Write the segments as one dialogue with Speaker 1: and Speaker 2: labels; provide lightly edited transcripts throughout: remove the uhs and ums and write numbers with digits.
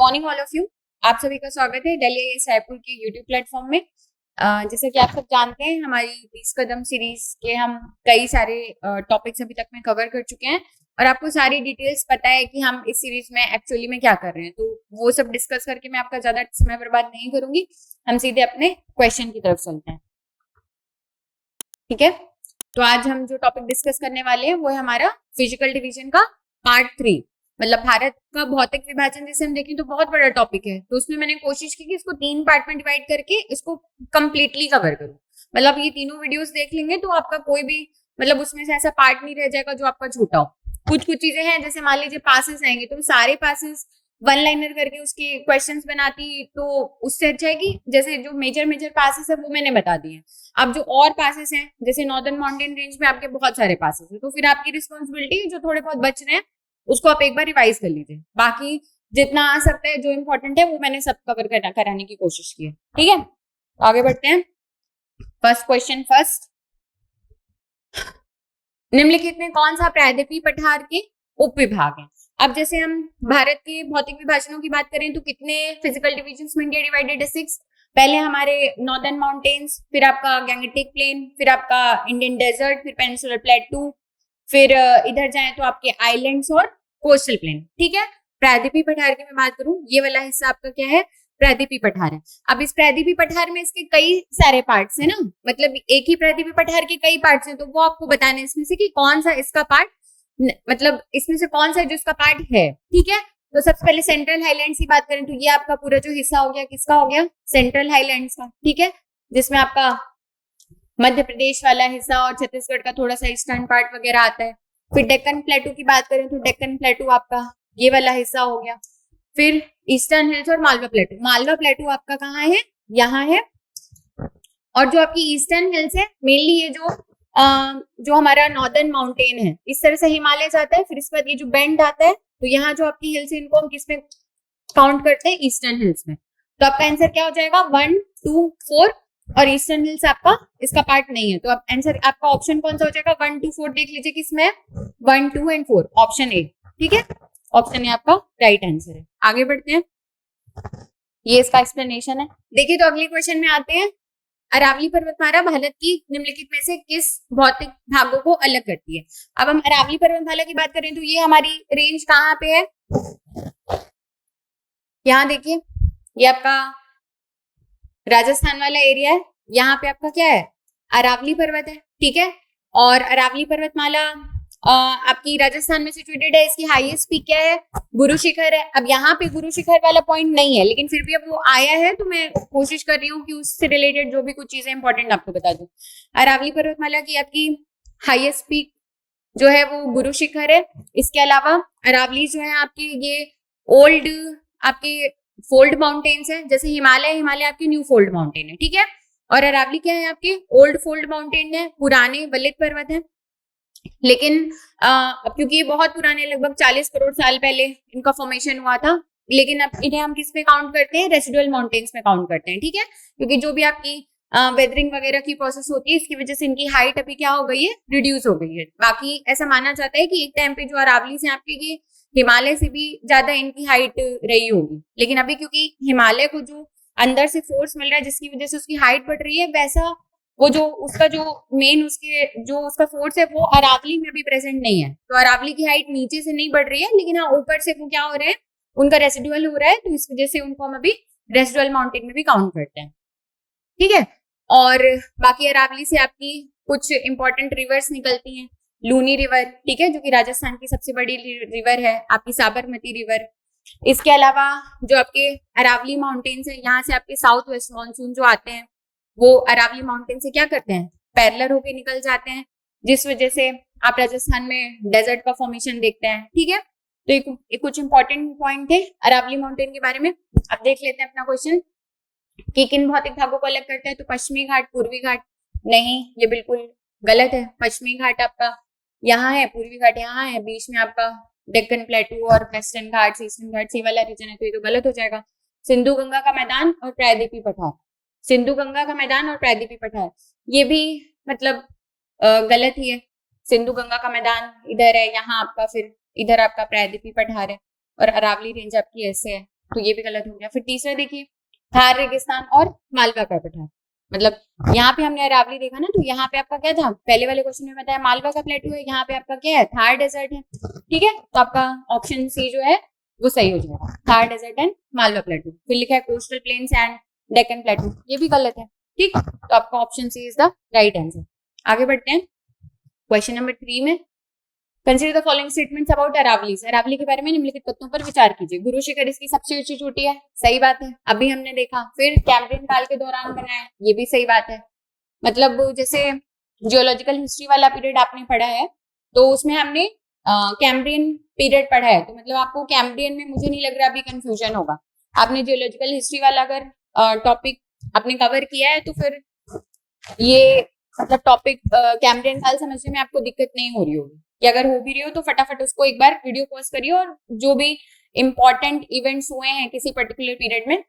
Speaker 1: Morning all of you. आप सभी का स्वागत है दिल्ली आईएएस रायपुर के यूट्यूब प्लेटफॉर्म में। जैसे कि आप सब जानते हैं, हमारी 20 कदम सीरीज के हम कई सारे टॉपिक्स अभी तक में कवर कर चुके हैं और आपको सारी डिटेल्स पता है कि हम इस सीरीज में एक्चुअली में क्या कर रहे हैं। तो वो सब डिस्कस करके मैं आपका ज्यादा समय बर्बाद नहीं करूंगी, हम सीधे अपने क्वेश्चन की तरफ चलते हैं। ठीक है, तो आज हम जो टॉपिक डिस्कस करने वाले हैं वो है हमारा फिजिकल डिवीजन का पार्ट 3। मतलब भारत का भौतिक विभाजन जैसे हम देखें तो बहुत बड़ा टॉपिक है, तो उसमें मैंने कोशिश की कि इसको 3 पार्ट में डिवाइड करके इसको कंप्लीटली कवर करूं। मतलब ये तीनों वीडियोस देख लेंगे तो आपका कोई भी मतलब उसमें से ऐसा पार्ट नहीं रह जाएगा जो आपका छूटा हो। कुछ कुछ चीजें हैं, जैसे मान लीजिए पासेस आएंगे तो सारे पासेस वन लाइनर करके उसके क्वेश्चंस बनाती तो उससे अच्छा है कि जैसे जो मेजर मेजर पासेस है वो मैंने बता दिए। अब जो और पासेस हैं, जैसे नॉर्दर्न माउंटेन रेंज में आपके बहुत सारे पासेस हैं, तो फिर आपकी रिस्पॉन्सिबिलिटी है जो थोड़े बहुत बच रहे हैं उसको आप एक बार रिवाइज कर लीजिए। बाकी जितना आ सकता है जो इंपॉर्टेंट है वो मैंने सब कवर कराने की कोशिश की है। ठीक है, तो आगे बढ़ते हैं। फर्स्ट क्वेश्चन फर्स्ट, निम्नलिखित में कौन सा प्रायद्वीपीय पठार के उपविभाग है? अब जैसे हम भारत के भौतिक विभाजनों की बात करें तो कितने फिजिकल डिविजन्स में इंडिया डिवाइडेड है? 6। पहले हमारे नॉर्दर्न माउंटेन्स, फिर आपका गैंगेटिक प्लेन, फिर आपका इंडियन डेजर्ट, फिर पेनिनसुलर प्लेटू, फिर इधर जाए तो आपके आइलैंड्स और कोस्टल प्लेन। ठीक है, प्रायद्वीपीय पठार की मैं बात करूं, ये वाला हिस्सा आपका क्या है? प्रायद्वीपीय पठार है। अब इस प्रायद्वीपीय पठार में इसके कई सारे पार्ट्स है ना, मतलब एक ही प्रायद्वीपीय पठार के कई पार्ट्स हैं, तो वो आपको बताने इसमें से कि कौन सा इसका पार्ट, मतलब इसमें से कौन सा जो इसका पार्ट है। ठीक है, तो सबसे पहले सेंट्रल हाईलैंड्स की बात करें तो ये आपका पूरा जो हिस्सा हो गया किसका हो गया? सेंट्रल हाईलैंड्स का। ठीक है, जिसमें आपका मध्य प्रदेश वाला हिस्सा और छत्तीसगढ़ का थोड़ा सा ईस्टर्न पार्ट वगैरह आता है। फिर डेक्कन प्लेटू की बात करें तो डेक्कन प्लेटू आपका ये वाला हिस्सा हो गया। फिर ईस्टर्न हिल्स और मालवा प्लेटू। मालवा प्लेटू आपका कहाँ है? यहाँ है। और जो आपकी ईस्टर्न हिल्स है मेनली ये जो हमारा नॉर्दर्न माउंटेन है, इस तरह से हिमालय जाता है, फिर इसके बाद ये जो बेंड आता है, तो यहाँ जो आपकी हिल्स है इनको हम किसमें काउंट करते हैं? ईस्टर्न हिल्स में। तो आपका आंसर क्या हो जाएगा? 1, 2, 4 और ईस्टर्न हिल्स आपका इसका पार्ट नहीं है, तो आप आंसर आपका ऑप्शन कौन सा हो जाएगा? 1, 2, 4 देख लीजिए किसमें है? 1, 2 एंड 4, ऑप्शन ए। ठीक है, ऑप्शन ए आपका राइट आंसर है। आगे बढ़ते हैं, ये इसका एक्सप्लेनेशन है। देखिए, तो अगले क्वेश्चन में आते हैं। अरावली पर्वतमाला भारत की निम्नलिखित में से किस भौतिक भागों को अलग करती है? अब हम अरावली पर्वतमाला की बात करें तो ये हमारी रेंज कहाँ पे है? यहाँ देखिए, ये आपका राजस्थान वाला एरिया है। यहाँ पे आपका क्या है? अरावली पर्वत है। ठीक है, और अरावली पर्वतमाला आपकी राजस्थान में सिचुएटेड है। इसकी हाईएस्ट पीक क्या है? गुरु शिखर है। अब यहाँ पे गुरु शिखर वाला पॉइंट नहीं है, लेकिन फिर भी अब वो आया है तो मैं कोशिश कर रही हूँ कि उससे रिलेटेड जो भी कुछ चीजें इंपॉर्टेंट आपको बता दूं। अरावली पर्वतमाला की आपकी हाईएस्ट पीक जो है वो गुरु शिखर है। इसके अलावा अरावली जो है आपकी ये ओल्ड आपकी फोल्ड माउंटेन्स है, जैसे हिमालय, हिमालय आपकी न्यू फोल्ड माउंटेन है। ठीक है, और अरावली क्या है? आपके ओल्ड फोल्ड माउंटेन है, पुराने वलित पर्वत है। लेकिन अब क्योंकि ये बहुत पुराने, लगभग 40 करोड़ साल पहले इनका फॉर्मेशन हुआ था, लेकिन अब इन्हें हम किस में काउंट करते हैं? रेसिडुअल माउंटेन्स में काउंट करते हैं। ठीक है, क्योंकि जो भी आपकी वेदरिंग वगैरह की प्रोसेस होती है इसकी वजह से इनकी हाइट अभी क्या हो गई है? रिड्यूस हो गई है। बाकी ऐसा माना जाता है कि एक टाइम पे जो अरावली से आपके ये हिमालय से भी ज्यादा इनकी हाइट रही होगी, लेकिन अभी क्योंकि हिमालय को जो अंदर से फोर्स मिल रहा है जिसकी वजह से उसकी हाइट बढ़ रही है, वैसा वो जो उसका जो मेन उसके जो उसका फोर्स है वो अरावली में अभी प्रेजेंट नहीं है। तो अरावली की हाइट नीचे से नहीं बढ़ रही है, लेकिन हाँ ऊपर से वो क्या हो रहे हैं? उनका रेसिडुअल हो रहा है, तो इस वजह से उनको हम अभी रेसिडुअल माउंटेन में भी काउंट करते हैं। ठीक है, और बाकी अरावली से आपकी कुछ इंपॉर्टेंट रिवर्स निकलती हैं। लूनी रिवर, ठीक है, जो कि राजस्थान की सबसे बड़ी रिवर है, आपकी साबरमती रिवर। इसके अलावा जो आपके अरावली माउंटेन्स है, यहाँ से आपके साउथ वेस्ट मानसून जो आते हैं वो अरावली माउंटेन से क्या करते हैं? पैरेलल होके निकल जाते हैं, जिस वजह से आप राजस्थान में डेजर्ट का फॉर्मेशन देखते हैं। ठीक है, तो एक कुछ इंपॉर्टेंट पॉइंट है अरावली माउंटेन के बारे में। अब देख लेते हैं अपना क्वेश्चन कि किन भौतिक भागों को अलग करता है। तो पश्चिमी घाट, पूर्वी घाट, नहीं, ये बिल्कुल गलत है। पश्चिमी घाट आपका यहाँ है, पूर्वी घाट यहाँ है, बीच में आपका डेक्कन प्लेटू और वेस्टर्न घाट, ईस्टर्न घाट ये वाला रीजन है, तो ये तो गलत हो जाएगा। सिंधु गंगा का मैदान और प्रायद्वीपीय पठार, सिंधु गंगा का मैदान और प्रायद्वीपीय पठार, ये भी मतलब गलत ही है। सिंधु गंगा का मैदान इधर है, यहाँ आपका फिर इधर आपका प्रायद्वीपीय पठार है, और अरावली रेंज आपकी ऐसे है। तो ये भी गलत हो गया। फिर तीसरा देखिए, थार रेगिस्तान और मालवा का पठार। मतलब यहाँ पे हमने अरावली देखा ना, तो यहाँ पे आपका क्या था, पहले वाले क्वेश्चन में बताया मालवा का प्लेटू है, यहाँ पे आपका क्या है, थार डेजर्ट है। ठीक है, तो आपका ऑप्शन सी जो है वो सही हो जाएगा, Thar desert and Malwa plateau. फिर लिखा है coastal plains and Deccan plateau, ये भी गलत है। ठीक, तो आपका option C is the right answer. आगे बढ़ते हैं क्वेश्चन नंबर 3 में। Consider the following statements about Aravalli. Aravalli के बारे में निम्नलिखित तथ्यों पर विचार कीजिए। गुरु शिखर इसकी सबसे ऊंची चोटी है, सही बात है, अभी हमने देखा। फिर कैम्ब्रियन काल के दौरान बना है, ये भी सही बात है। मतलब जैसे जियोलॉजिकल हिस्ट्री वाला पीरियड आपने पढ़ा है, तो उसमें हमने कैम्ब्रियन पीरियड पढ़ा है, तो मतलब आपको कैम्ब्रियन में मुझे नहीं लग रहा अभी कंफ्यूजन होगा। आपने जियोलॉजिकल हिस्ट्री वाला अगर टॉपिक आपने कवर किया है, तो फिर ये मतलब टॉपिक कैम्ब्रियन काल समझने में आपको दिक्कत नहीं हो रही होगी, कि अगर हो भी रही हो तो फटाफट उसको एक बार वीडियो पॉज करिए और जो भी इंपॉर्टेंट इवेंट्स हुए हैं किसी पर्टिकुलर पीरियड में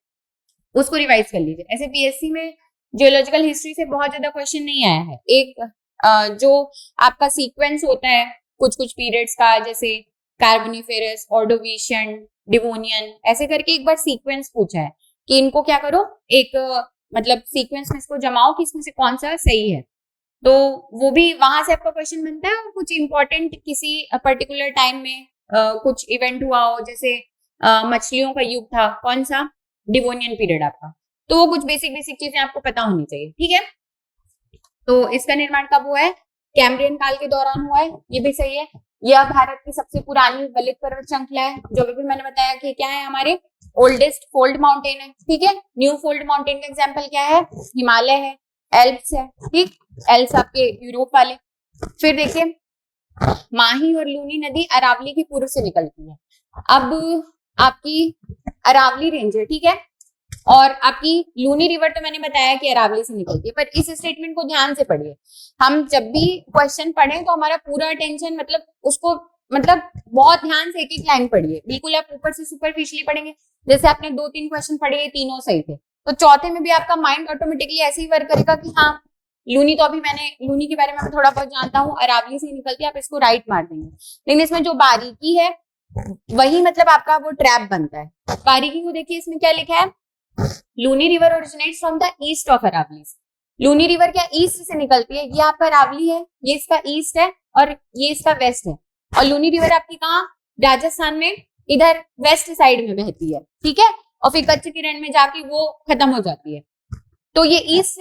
Speaker 1: उसको रिवाइज कर लीजिए। ऐसे पीएससी में जियोलॉजिकल हिस्ट्री से बहुत ज्यादा क्वेश्चन नहीं आया है। एक जो आपका सीक्वेंस होता है कुछ कुछ पीरियड्स का, जैसे कार्बोनिफेरस, ऑर्डोविशियन, डिवोनियन, ऐसे करके एक बार सीक्वेंस पूछा है कि इनको क्या करो, एक मतलब सीक्वेंस में इसको जमाओ कि इसमें से कौन सा सही है। तो वो भी वहां से आपका क्वेश्चन बनता है। और कुछ इंपॉर्टेंट किसी पर्टिकुलर टाइम में कुछ इवेंट हुआ हो, जैसे मछलियों का युग था, कौन सा, डिवोनियन पीरियड आपका, तो वो कुछ बेसिक बेसिक चीजें आपको पता होनी चाहिए। ठीक है, तो इसका निर्माण कब हुआ है, कैम्ब्रियन काल के दौरान हुआ है, ये भी सही है। यह भारत की सबसे पुरानी वलित पर्वत श्रृंखला है, जो भी मैंने बताया कि क्या है, हमारे ओल्डेस्ट फोल्ड माउंटेन है। ठीक है, न्यू फोल्ड माउंटेन का एग्जाम्पल क्या है, हिमालय है, एल्प्स है। ठीक, एल्प्स आपके यूरोप वाले। फिर देखिए, माही और लूनी नदी अरावली के पूर्व से निकलती है। अब आपकी अरावली रेंज है, ठीक है, और आपकी लूनी रिवर तो मैंने बताया कि अरावली से निकलती है। पर इस स्टेटमेंट को ध्यान से पढ़िए। हम जब भी क्वेश्चन पढ़ें तो हमारा पूरा अटेंशन मतलब उसको मतलब बहुत ध्यान से एक एक लाइन पढ़िए, बिल्कुल आप ऊपर से सुपरफिशियली पढ़ेंगे। जैसे आपने 2-3 क्वेश्चन पढ़े, तीनों सही थे, तो चौथे में भी आपका माइंड ऑटोमेटिकली ऐसे ही वर्क करेगा कि हाँ, लूनी तो अभी मैंने लूनी के बारे में थोड़ा बहुत जानता हूँ, अरावली से निकलती है, आप इसको राइट मार देंगे। लेकिन इसमें जो बारीकी है वही मतलब आपका वो ट्रैप बनता है। बारीकी को देखिए, इसमें क्या लिखा है, Luni river originates from the east of Aravalli. Luni river क्या ईस्ट से निकलती है, ये आपका अरावली है, ये इसका ईस्ट है और ये इसका वेस्ट है। और लूनी रिवर आपकी कहाँ, राजस्थान में इधर वेस्ट साइड में बहती है। ठीक है, और फिर कच्छ की रण में जाके वो खत्म हो जाती है। तो ये ईस्ट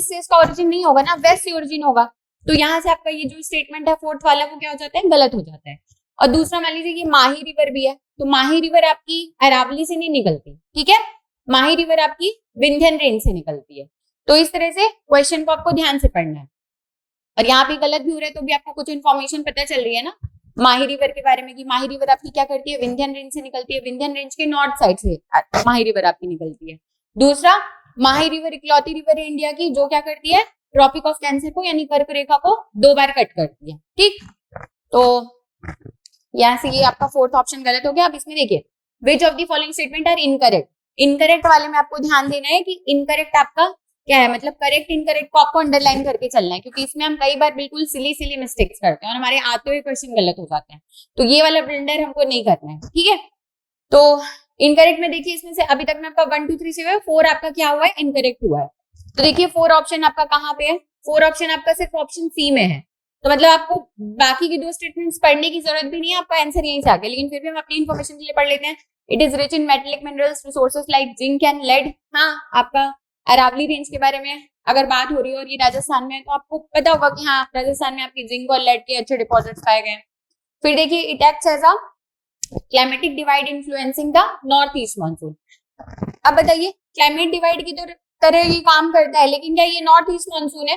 Speaker 1: से इसका ओरिजिन नहीं होगा ना, वेस्ट से ओरिजिन होगा। तो यहाँ से आपका ये जो स्टेटमेंट है फोर्थ वाला, वो क्या हो जाता है, गलत हो जाता है। और दूसरा मान लीजिए ये माही रिवर भी है, तो माही रिवर आपकी अरावली से नहीं निकलती। ठीक है, माही रिवर आपकी विंध्यन रेंज से निकलती है। तो इस तरह से क्वेश्चन को आपको ध्यान से पढ़ना है। और यहाँ पे गलत भी हो रहा है तो भी आपको कुछ इन्फॉर्मेशन पता चल रही है ना माही रिवर के बारे में, कि माही रिवर आपकी क्या करती है, विंध्यन रेंज से निकलती है, विंध्यन रेंज के नॉर्थ साइड से माही रिवर आपकी निकलती है। दूसरा, माही रिवर इकलौती रिवर है इंडिया की जो क्या करती है, ट्रॉपिक ऑफ कैंसर को यानी कर्क रेखा को 2 बार कट करती है। ठीक, तो यहाँ से ये आपका फोर्थ ऑप्शन गलत हो गया। अब इसमें देखिए, which of the following statement are incorrect. Incorrect वाले में आपको ध्यान देना है कि इनकरेक्ट आपका क्या है, मतलब करेक्ट इनकरेक्ट को आपको अंडरलाइन करके चलना है, क्योंकि इसमें हम कई बार बिल्कुल सिली मिस्टेक्स करते हैं और हमारे आते हुए क्वेश्चन गलत हो जाते हैं। तो ये वाला ब्लंडर हमको नहीं करना है। ठीक है, तो इनकरेक्ट में देखिए, इसमें से अभी तक में आपका 1 2 3 से 4 आपका क्या हुआ है, इनकरेक्ट हुआ है। तो देखिए 4 ऑप्शन आपका कहाँ पे है, 4 ऑप्शन आपका सिर्फ ऑप्शन सी में है। तो मतलब आपको बाकी की 2 स्टेटमेंट्स पढ़ने की जरूरत भी नहीं है, आपका आंसर यहीं से आ गया। लेकिन फिर भी हम अपनी इन्फॉर्मेशन के लिए पढ़ लेते हैं। It is rich in metallic minerals resources like zinc and lead. हाँ, आपका अरावली रेंज के बारे में अगर बात हो रही है और ये राजस्थान में है, तो आपको पता होगा कि हाँ, राजस्थान में आपकी जिंक और लेड के अच्छे डिपॉजिट्स पाए गए। फिर देखिए, it acts as a climatic divide influencing the north east monsoon. अब बताइए, क्लाइमेट डिवाइड की तरह ये काम करता है, लेकिन क्या ये नॉर्थ ईस्ट मानसून है?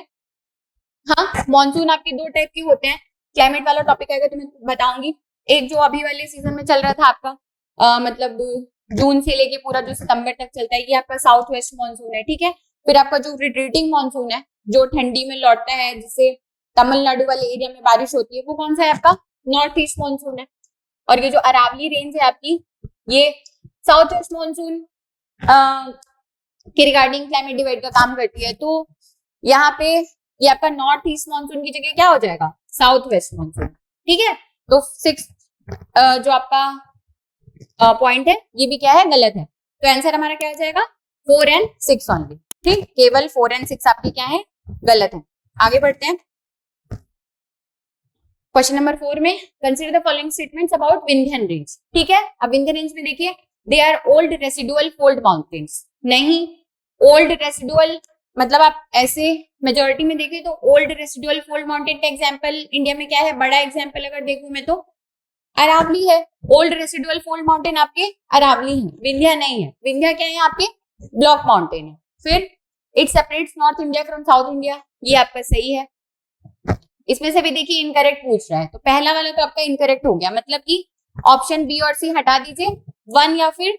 Speaker 1: हाँ, मानसून आपके 2 टाइप के होते हैं। क्लाइमेट वाला टॉपिक आएगा तो मैं बताऊंगी। एक जो अभी वाले सीजन में चल रहा था आपका मतलब जून से लेके पूरा जो सितंबर तक चलता है, ये आपका साउथ वेस्ट मानसून है। ठीक है, फिर आपका जो रिट्रीटिंग मानसून है, जो ठंडी में लौटता है, जिससे तमिलनाडु वाले एरिया में बारिश होती है, वो कौन सा है आपका, नॉर्थ ईस्ट मानसून है। और ये जो अरावली रेंज है आपकी, ये साउथ वेस्ट मानसून के रिगार्डिंग क्लाइमेट डिवाइड का काम करती है। तो यहाँ पे ये आपका नॉर्थ ईस्ट मानसून की जगह क्या हो जाएगा, साउथ वेस्ट मानसून। ठीक है, तो 6 जो आपका पॉइंट है, ये भी क्या है, गलत है। तो आंसर हमारा क्या आ जाएगा, 4 and 6 ओनली। ठीक, केवल 4 and 6 आपकी क्या है, गलत है। आगे बढ़ते हैं क्वेश्चन नंबर 4 में, consider the following statements about Vindhyan range. ठीक है, अब विंध्यन रेंज में देखिए, they are old residual fold mountains. नहीं, ओल्ड रेसिडुअल मतलब आप ऐसे मेजोरिटी में देखें तो ओल्ड रेसिडुअल फोल्ड माउंटेन का एग्जांपल इंडिया में क्या है, बड़ा एग्जांपल अगर देखूं मैं तो अरावली है। ओल्ड रेसिडुअल फोल्ड माउंटेन आपके अरावली है, विंध्या नहीं है। विंध्या क्या है, आपके ब्लॉक माउंटेन है। फिर it separates north India from south India, ये आपका सही है। इसमें से भी देखिए इनकरेक्ट पूछ रहा है, तो पहला वाला तो आपका इनकरेक्ट हो गया, मतलब कि ऑप्शन बी और सी हटा दीजिए, 1 या फिर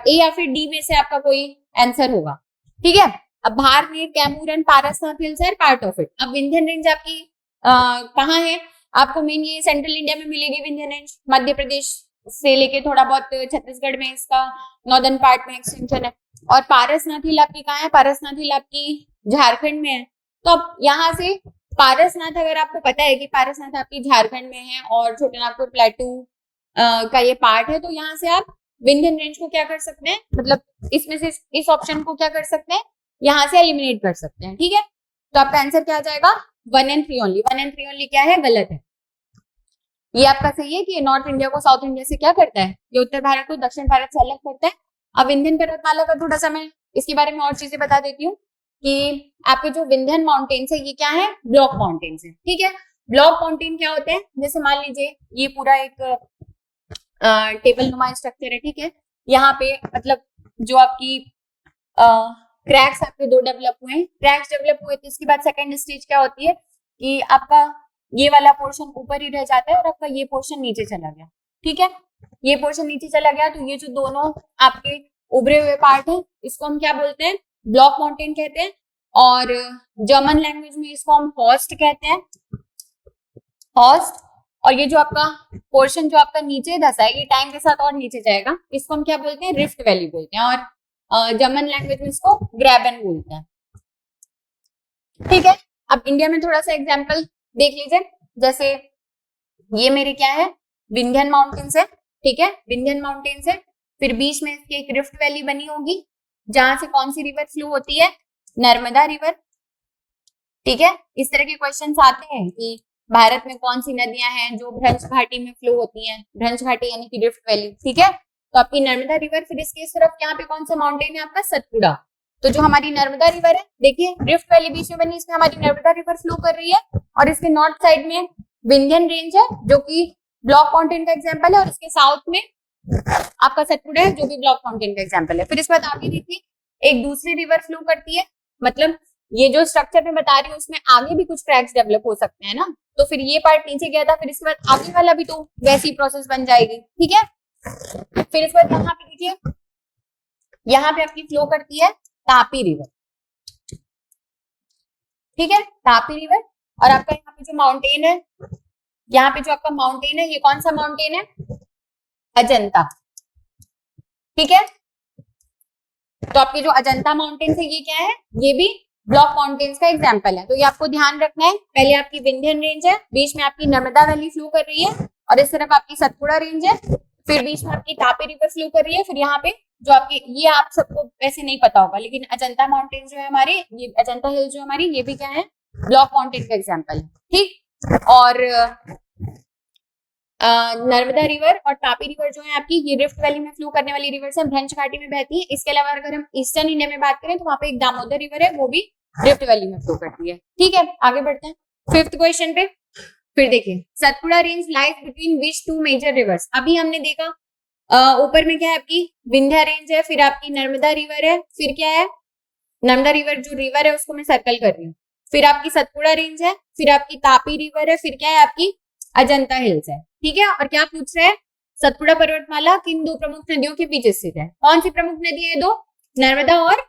Speaker 1: ए या फिर डी में से आपका कोई आंसर होगा। ठीक है, अब Bharner, Kaimur and Parasnath hills are part of it. अब विंध्यन रेंज आपकी कहाँ है, आपको मेन ये सेंट्रल इंडिया में मिलेगी विंध्यन रेंज, मध्य प्रदेश से लेके थोड़ा बहुत छत्तीसगढ़ में इसका नॉर्दर्न पार्ट में एक्सटेंशन है। और पारसनाथ हिल आपकी कहाँ है, पारसनाथ हिल आपकी झारखंड में है। तो अब यहाँ से पारसनाथ, अगर आपको पता है कि पारसनाथ आपकी झारखंड में है और छोटे नागपुर प्लेटू का ये पार्ट है, तो यहाँ से आप विंध्यन रेंज को क्या कर सकते हैं, मतलब इसमें से इस ऑप्शन को क्या कर सकते हैं, यहाँ से एलिमिनेट कर सकते हैं। ठीक है, तो आपका आंसर क्या आ जाएगा, 1 and 3 ओनली। 1 and 3 ओनली क्या है, गलत है। ये आपका सही है कि नॉर्थ इंडिया को साउथ इंडिया से क्या करता है, ये उत्तर भारत को दक्षिण भारत से अलग करता है। अब विंध्यन पर्वतमाला का थोड़ा सा मैं इसके बारे में और चीजें बता देती हूँ कि आपके जो विंध्यन माउंटेन्स है ये क्या है, ब्लॉक माउंटेन्स है। ठीक है, ब्लॉक माउंटेन क्या होते हैं, जैसे मान लीजिए ये पूरा एक टेबल नुमा स्ट्रक्चर है। ठीक है, यहाँ पे मतलब जो आपकी क्रैक्स आपके 2 डेवलप हुए हैं, क्रैक्स डेवलप हुए तो इसके बाद सेकंड स्टेज क्या होती है कि आपका ये वाला पोर्शन ऊपर ही रह जाता है और आपका ये पोर्शन नीचे चला गया। ठीक है, ये पोर्शन नीचे चला गया तो ये जो दोनों आपके उभरे हुए पार्ट है इसको हम क्या बोलते हैं, ब्लॉक माउंटेन कहते हैं। और जर्मन लैंग्वेज में इसको हम हॉस्ट कहते हैं, हॉस्ट। और ये जो आपका पोर्शन जो आपका नीचे धसा है, ये टाइम के साथ और नीचे जाएगा, इसको हम क्या बोलते हैं, रिफ्ट वैली बोलते हैं। और जर्मन लैंग्वेज में इसको ग्रैबन बोलते हैं। ठीक है, अब इंडिया में थोड़ा सा एग्जांपल देख लीजिए, जैसे ये मेरे क्या है, विंध्यन माउंटेन्स है। ठीक है, विंध्यन माउंटेन्स है, फिर बीच में इसकी एक रिफ्ट वैली बनी होगी जहां से कौन सी रिवर फ्लो होती है, नर्मदा रिवर। ठीक है, इस तरह के क्वेश्चंस आते हैं कि भारत में कौन सी नदियां हैं जो भ्रंश घाटी में फ्लो होती हैं, भ्रंश घाटी यानी कि रिफ्ट वैली। ठीक है, तो आपकी नर्मदा रिवर, फिर इसके इस तरफ यहाँ पे कौन सा माउंटेन है आपका, सतपुड़ा। तो जो हमारी नर्मदा रिवर है, देखिए रिफ्ट वैली बीच में बनी, इसमें हमारी नर्मदा रिवर फ्लो कर रही है और इसके नॉर्थ साइड में विंध्यन रेंज है जो कि ब्लॉक माउंटेन का एग्जाम्पल है, और इसके साउथ में आपका सतपुड़ा है जो कि ब्लॉक माउंटेन का एग्जाम्पल है। फिर इसके बाद आगे देखिए एक दूसरी रिवर फ्लो करती है, मतलब ये जो स्ट्रक्चर में बता रही हूँ उसमें आगे भी कुछ क्रैक्स डेवलप हो सकते हैं ना, तो फिर ये पार्ट नीचे गया था, फिर इसके बाद आगे वाला भी तो वैसी प्रोसेस बन जाएगी। ठीक है, फिर इसके बाद यहाँ पे देखिए, यहाँ पे आपकी फ्लो करती है तापी रिवर। ठीक है, तापी रिवर। और आपका यहाँ पे जो माउंटेन है, यहाँ पे जो आपका माउंटेन है, ये कौन सा माउंटेन है, अजंता। ठीक है, तो आपके जो अजंता माउंटेन है ये क्या है, ये भी ब्लॉक माउंटेन्स का एग्जाम्पल है। तो ये आपको ध्यान रखना है, पहले आपकी विंध्यन रेंज है, बीच में आपकी नर्मदा वैली फ्लो कर रही है और इस तरफ आपकी सतपुड़ा रेंज है, फिर बीच में आपकी तापी रिवर फ्लो कर रही है, फिर यहाँ पे जो आपके, ये आप सबको वैसे नहीं पता होगा लेकिन अजंता माउंटेन जो है हमारे, ये अजंता हिल जो हमारी, ये भी क्या है, ब्लॉक माउंटेन का एग्जाम्पल है। ठीक, और नर्मदा रिवर और तापी रिवर जो है आपकी, ये रिफ्ट वैली में फ्लो करने वाली रिवर है, भ्रंश घाटी में बहती है। इसके अलावा अगर हम ईस्टर्न इंडिया में बात करें तो वहां पे एक दामोदर रिवर है, वो भी रिफ्ट वैली में फ्लो करती है। ठीक है, आगे बढ़ते हैं 5th क्वेश्चन पे। फिर देखिए, Satpura range lies between which 2 major rivers. अभी हमने देखा ऊपर में क्या है आपकी विंध्या रेंज है, फिर आपकी नर्मदा रिवर है, फिर क्या है, नर्मदा रिवर जो रिवर है उसको मैं सर्कल कर रही हूँ, फिर आपकी सतपुड़ा रेंज है, फिर आपकी तापी रिवर है, फिर क्या है आपकी अजंता हिल्स है। ठीक है, और क्या पूछ रहे हैं, सतपुड़ा पर्वतमाला किन 2 प्रमुख नदियों के बीच स्थित है। कौन सी प्रमुख नदी है, 2, नर्मदा और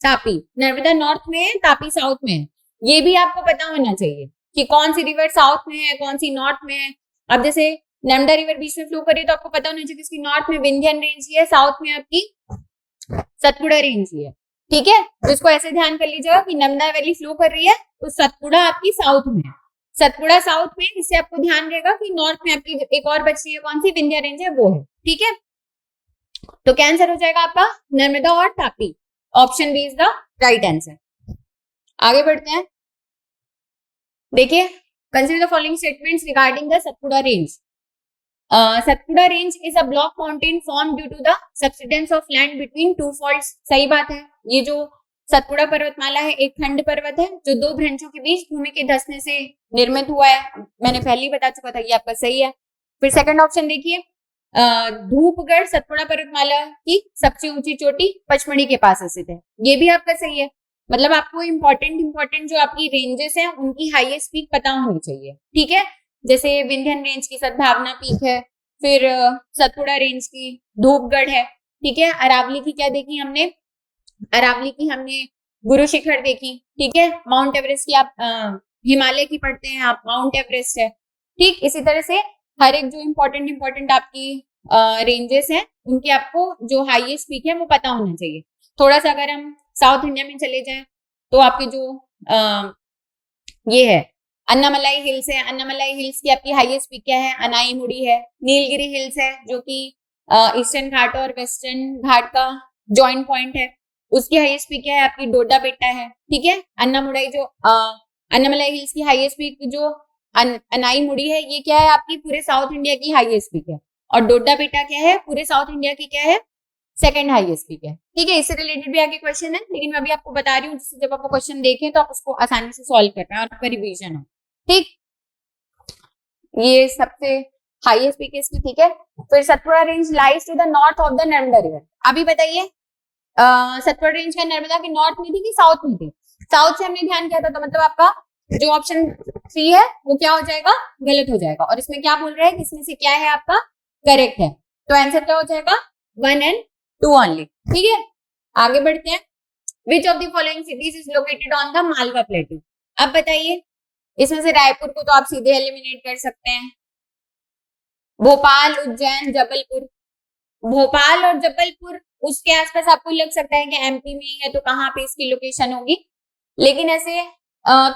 Speaker 1: तापी। नर्मदा नॉर्थ में है, तापी साउथ में है। ये भी आपको पता होना चाहिए कि कौन सी रिवर साउथ में है, कौन सी नॉर्थ में है। अब जैसे नर्मदा रिवर बीच में फ्लो कर रही है तो आपको पता होना चाहिए कि इसकी नॉर्थ में विंध्यन रेंज ही है, साउथ में आपकी सतपुड़ा रेंज ही है। ठीक है, तो इसको ऐसे ध्यान कर लीजिएगा कि नर्मदा वैली फ्लो कर रही है तो सतपुड़ा आपकी साउथ में है, सतपुड़ा साउथ में। इससे आपको ध्यान रहेगा कि नॉर्थ में आपकी एक और बच रही है, कौन सी, विंध्या रेंज है, वो है। ठीक है, तो क्या आंसर हो जाएगा आपका? नर्मदा और Tapi. Option B is the right answer. आगे बढ़ते हैं। देखिए, consider the following statements regarding the Satpura range. Satpura range is a block mountain form due to the subsidence of land between two faults. सही बात है। ये जो सतपुड़ा पर्वतमाला है एक खंड पर्वत है जो दो भ्रंशों के बीच भूमि के धंसने से निर्मित हुआ है। मैंने पहले ही बता चुका था, ये आपका सही है। फिर सेकंड ऑप्शन देखिए, धूपगढ़ सतपुड़ा पर्वतमाला की सबसे ऊंची चोटी पचमढ़ी के पास स्थित है। ये भी आपका सही है। मतलब आपको इंपॉर्टेंट जो आपकी रेंजेस हैं उनकी हाईएस्ट पीक पता होनी चाहिए, ठीक है। जैसे विंध्यन रेंज की सद्भावना पीक है, फिर सतपुड़ा रेंज की धूपगढ़ है, ठीक है। अरावली की क्या देखी हमने? अरावली की हमने गुरु शिखर देखी, ठीक है। माउंट एवरेस्ट की आप हिमालय की पढ़ते हैं आप, माउंट एवरेस्ट है, ठीक। इसी तरह से हर एक जो इम्पोर्टेंट आपकी रेंजेस हैं उनकी आपको जो हाईएस्ट पीक है वो पता होना चाहिए। थोड़ा सा अगर हम साउथ इंडिया में चले जाएं तो आपके जो ये है अन्नामलाई हिल्स है, अन्नामलाई हिल्स की आपकी हाईएस्ट पीक क्या है? अनाईमुड़ी है। नीलगिरी हिल्स है जो कि ईस्टर्न घाट और वेस्टर्न घाट का जॉइंट पॉइंट है, उसकी हाईएस्ट पीक क्या है? आपकी डोडा बेट्टा है, ठीक है। अन्नामुड़ाई जो अन्नामलाई हिल्स की हाईएस्ट पीक जो अनाईमुड़ी है, ये क्या है? आपकी पूरे साउथ इंडिया की हाईएस्ट पीक है। और डोडा बेट्टा क्या है? पूरे साउथ इंडिया की क्या है? सेकंड हाईएस्ट पीक है, ठीक है। इससे रिलेटेड भी आगे क्वेश्चन है, लेकिन मैं अभी आपको बता रही हूँ जिससे जब आपको क्वेश्चन देखें तो आप उसको आसानी से सॉल्व कर पाए और आपका रिवीजन हो, ठीक। ये सबसे हाईएस्ट पीक इसकी, ठीक है। फिर Satpura range lies to the north of the Narmada river. अभी बताइए, सतपुड़ा रेंज का नर्मदा के नॉर्थ में थी कि साउथ में थी? साउथ से हमने ध्यान किया था, तो मतलब आपका जो ऑप्शन 3 है वो क्या हो जाएगा? गलत हो जाएगा। और इसमें क्या बोल रहा है, किसमें से क्या है आपका करेक्ट है? तो आंसर क्या हो जाएगा? 1 and 2 ओनली, ठीक है। आगे बढ़ते हैं। विच of the following cities is located on the Malwa प्लेटू? अब बताइए, इसमें से रायपुर को तो आप सीधे एलिमिनेट कर सकते हैं। भोपाल, उज्जैन, जबलपुर। भोपाल और जबलपुर उसके आसपास आपको लग सकता है कि एमपी में ही है, तो कहाँ पे इसकी लोकेशन होगी। लेकिन ऐसे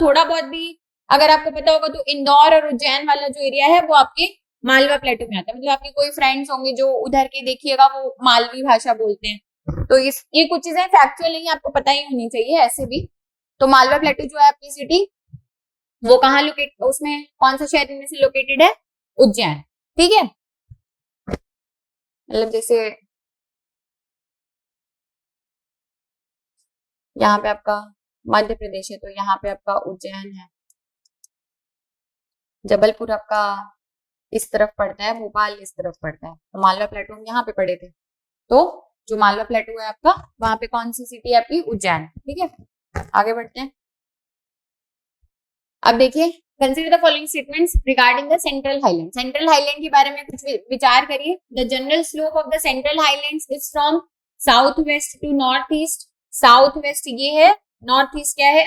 Speaker 1: थोड़ा बहुत भी अगर आपको पता होगा तो इंदौर और उज्जैन वाला जो एरिया है वो आपके मालवा प्लेटू में आता है। मतलब आपके कोई फ्रेंड्स होंगे जो उधर के देखिएगा वो मालवी भाषा बोलते हैं। तो ये कुछ चीजें फैक्चुअल नहीं, आपको पता ही होनी चाहिए ऐसे भी। तो मालवा प्लेटू जो है आपकी सिटी, वो कहाँ लोकेट, उसमें कौन सा शहर में से लोकेटेड है? उज्जैन, ठीक है। मतलब जैसे यहाँ पे आपका मध्य प्रदेश है तो यहाँ पे आपका उज्जैन है, जबलपुर आपका इस तरफ पड़ता है, भोपाल इस तरफ पड़ता है, तो मालवा प्लेटू हम यहाँ पे पड़े थे। तो जो मालवा प्लेटू है आपका, वहां पे कौन सी सिटी है आपकी? उज्जैन, ठीक है। आगे बढ़ते हैं। अब देखिए, consider the following statements regarding the central highland. Central highland के बारे में कुछ विचार करिए। The general slope of the central highlands is from south west to north east. South west ये है, नॉर्थ ईस्ट क्या है?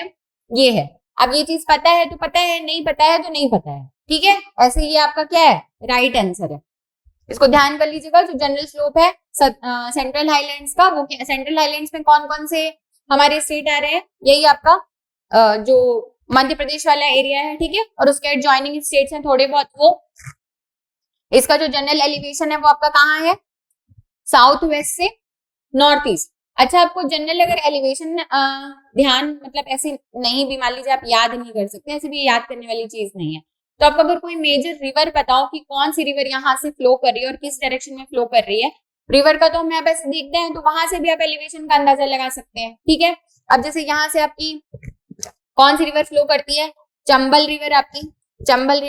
Speaker 1: ये है। अब ये चीज पता है तो पता है, नहीं पता है तो नहीं पता है, ठीक है। ऐसे ये आपका क्या है? राइट आंसर है। इसको ध्यान कर लीजिएगा। जो जनरल स्लोप है सेंट्रल हाईलैंड्स का, वो सेंट्रल हाईलैंड्स में कौन कौन से हमारे स्टेट आ रहे हैं? यही आपका जो मध्य प्रदेश वाला एरिया है, ठीक है। और उसके एडजॉइनिंग स्टेट्स हैं थोड़े बहुत वो। इसका जो जनरल एलिवेशन है वो आपका कहाँ है? साउथ वेस्ट से नॉर्थ ईस्ट। अच्छा, आपको जनरल अगर एलिवेशन ध्यान मतलब ऐसे नहीं भी, मान लीजिए आप याद नहीं कर सकते, ऐसे भी याद करने वाली चीज नहीं है। तो आपको अगर कोई मेजर रिवर बताओ कि कौन सी रिवर यहाँ से फ्लो कर रही है और किस डायरेक्शन में फ्लो कर रही है, रिवर का तो हम आप ऐसे देखते हैं, तो वहां से भी आप एलिवेशन का अंदाजा लगा सकते हैं, ठीक है। अब जैसे यहाँ से आपकी कौन सी रिवर फ्लो करती है? चंबल रिवर आपकी, चंबल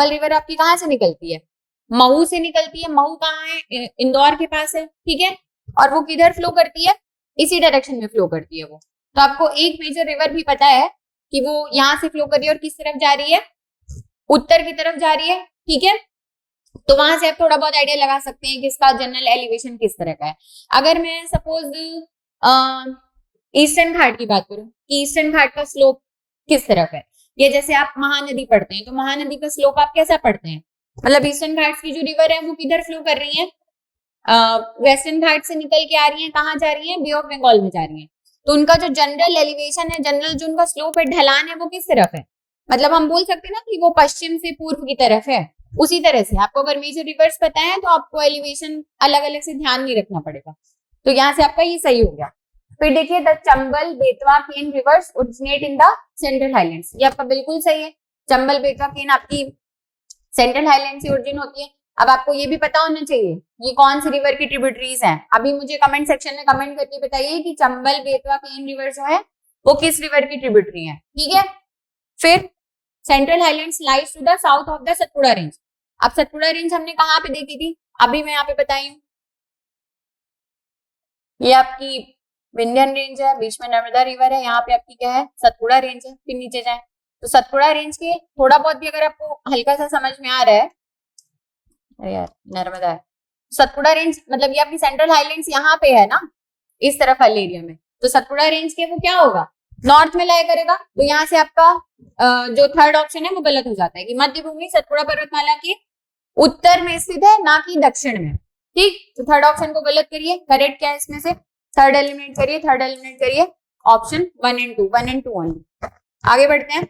Speaker 1: रिवर आपकी कहाँ से निकलती है? महू से निकलती है। महू कहाँ है? इंदौर के पास है, ठीक है। और वो किधर फ्लो करती है? इसी डायरेक्शन में फ्लो करती है वो। तो आपको एक मेजर रिवर भी पता है कि वो यहाँ से फ्लो कर रही है और किस तरफ जा रही है? उत्तर की तरफ जा रही है, ठीक है। तो वहां से आप थोड़ा बहुत आइडिया लगा सकते हैं कि इसका जनरल एलिवेशन किस तरह का है। अगर मैं सपोज ईस्टर्न घाट की बात करूं कि ईस्टर्न घाट का स्लोप किस तरफ है, या जैसे आप महानदी पढ़ते हैं तो महानदी का स्लोप आप कैसा पढ़ते हैं? मतलब ईस्टर्न घाट की जो रिवर है वो किधर फ्लो कर रही है? वेस्टर्न घाट से निकल के आ रही है, कहाँ जा रही है? बे ऑफ बंगाल में जा रही है। तो उनका जो जनरल एलिवेशन है, जनरल जो उनका स्लोप है, ढलान है, वो किस तरफ है? मतलब हम बोल सकते हैं ना कि वो पश्चिम से पूर्व की तरफ है, उसी तरह से आपको अगर मेजर रिवर्स पता है तो आपको एलिवेशन अलग अलग से ध्यान नहीं रखना पड़ेगा। तो यहाँ से आपका ये सही हो गया। फिर देखिए the Chambal Betwa Ken rivers originate in the central highlands, ये आपका बिल्कुल सही है। चंबल बेतवा केन आपकी सेंट्रल हाईलैंड से ओरिजिन होती है। अब आपको ये भी पता होना चाहिए ये कौन सी रिवर की ट्रिब्यूटरीज हैं। अभी मुझे कमेंट सेक्शन में कमेंट करके बताइए कि चंबल बेतवा केन रिवर जो है वो किस रिवर की ट्रिब्यूटरी है, ठीक है। फिर central highlands lies to the south of the Satpura range. अब सतपुड़ा रेंज हमने कहाँ पे देखी थी, अभी मैं यहाँ पे बताई हूँ। ये आपकी विंध्यन रेंज है, बीच में नर्मदा रिवर है, यहाँ पे आपकी क्या है सतपुड़ा रेंज है। फिर नीचे जाए तो सतपुड़ा रेंज के थोड़ा बहुत भी अगर आपको हल्का सा समझ में आ रहा है, अरे यार नर्मदा है, सतपुड़ा रेंज मतलब ये आपकी सेंट्रल हाईलैंड्स यहाँ पे है ना, इस तरफ वाले एरिया में, तो सतपुड़ा रेंज के वो क्या होगा नॉर्थ में लाया करेगा। तो यहाँ से आपका जो थर्ड ऑप्शन है वो गलत हो जाता है कि मध्य भूमि सतपुड़ा पर्वतमाला के उत्तर में स्थित है ना कि दक्षिण में, ठीक। तो थर्ड ऑप्शन को गलत करिए, करेक्ट क्या है इसमें से, थर्ड एलिमिनेट करिए, थर्ड एलिमिनेट करिए, ऑप्शन 1 एंड 2 ओनली। आगे बढ़ते हैं,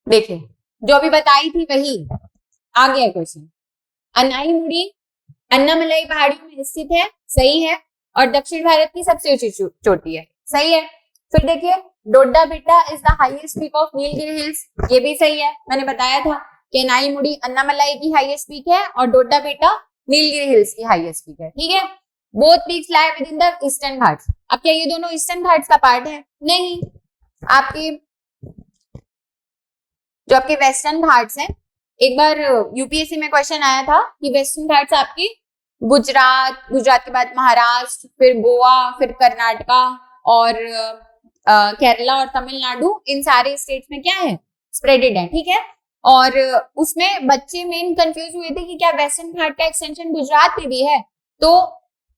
Speaker 1: देखिए जो अभी बताई थी वही आ गया क्वेश्चन। अनाईमुड़ी अन्नामलाई पहाड़ियों में स्थित है, सही है, और दक्षिण भारत की सबसे ऊंची चोटी है, सही है। फिर देखिए डोडा बेटा is the highest peak of Nilgiri hills, ये भी सही है। मैंने बताया था कि अनाईमुड़ी अन्नामलाई की हाईएस्ट पीक है और डोडा बेटा नीलगिरी हिल्स की हाईएस्ट पीक है, ठीक है। Both peaks lie with in the eastern Ghats. अब क्या ये दोनों ईस्टर्न घाट्स का पार्ट है, नहीं। आपके जो आपके वेस्टर्न घाट्स हैं, एक बार यूपीएससी में क्वेश्चन आया था कि वेस्टर्न घाट्स आपकी गुजरात, गुजरात के बाद महाराष्ट्र, फिर गोवा, फिर कर्नाटका और केरला और तमिलनाडु, इन सारे स्टेट्स में क्या है स्प्रेडेड है, ठीक है। और उसमें बच्चे मेन कंफ्यूज हुए थे कि क्या वेस्टर्न घाट का एक्सटेंशन गुजरात में भी है। तो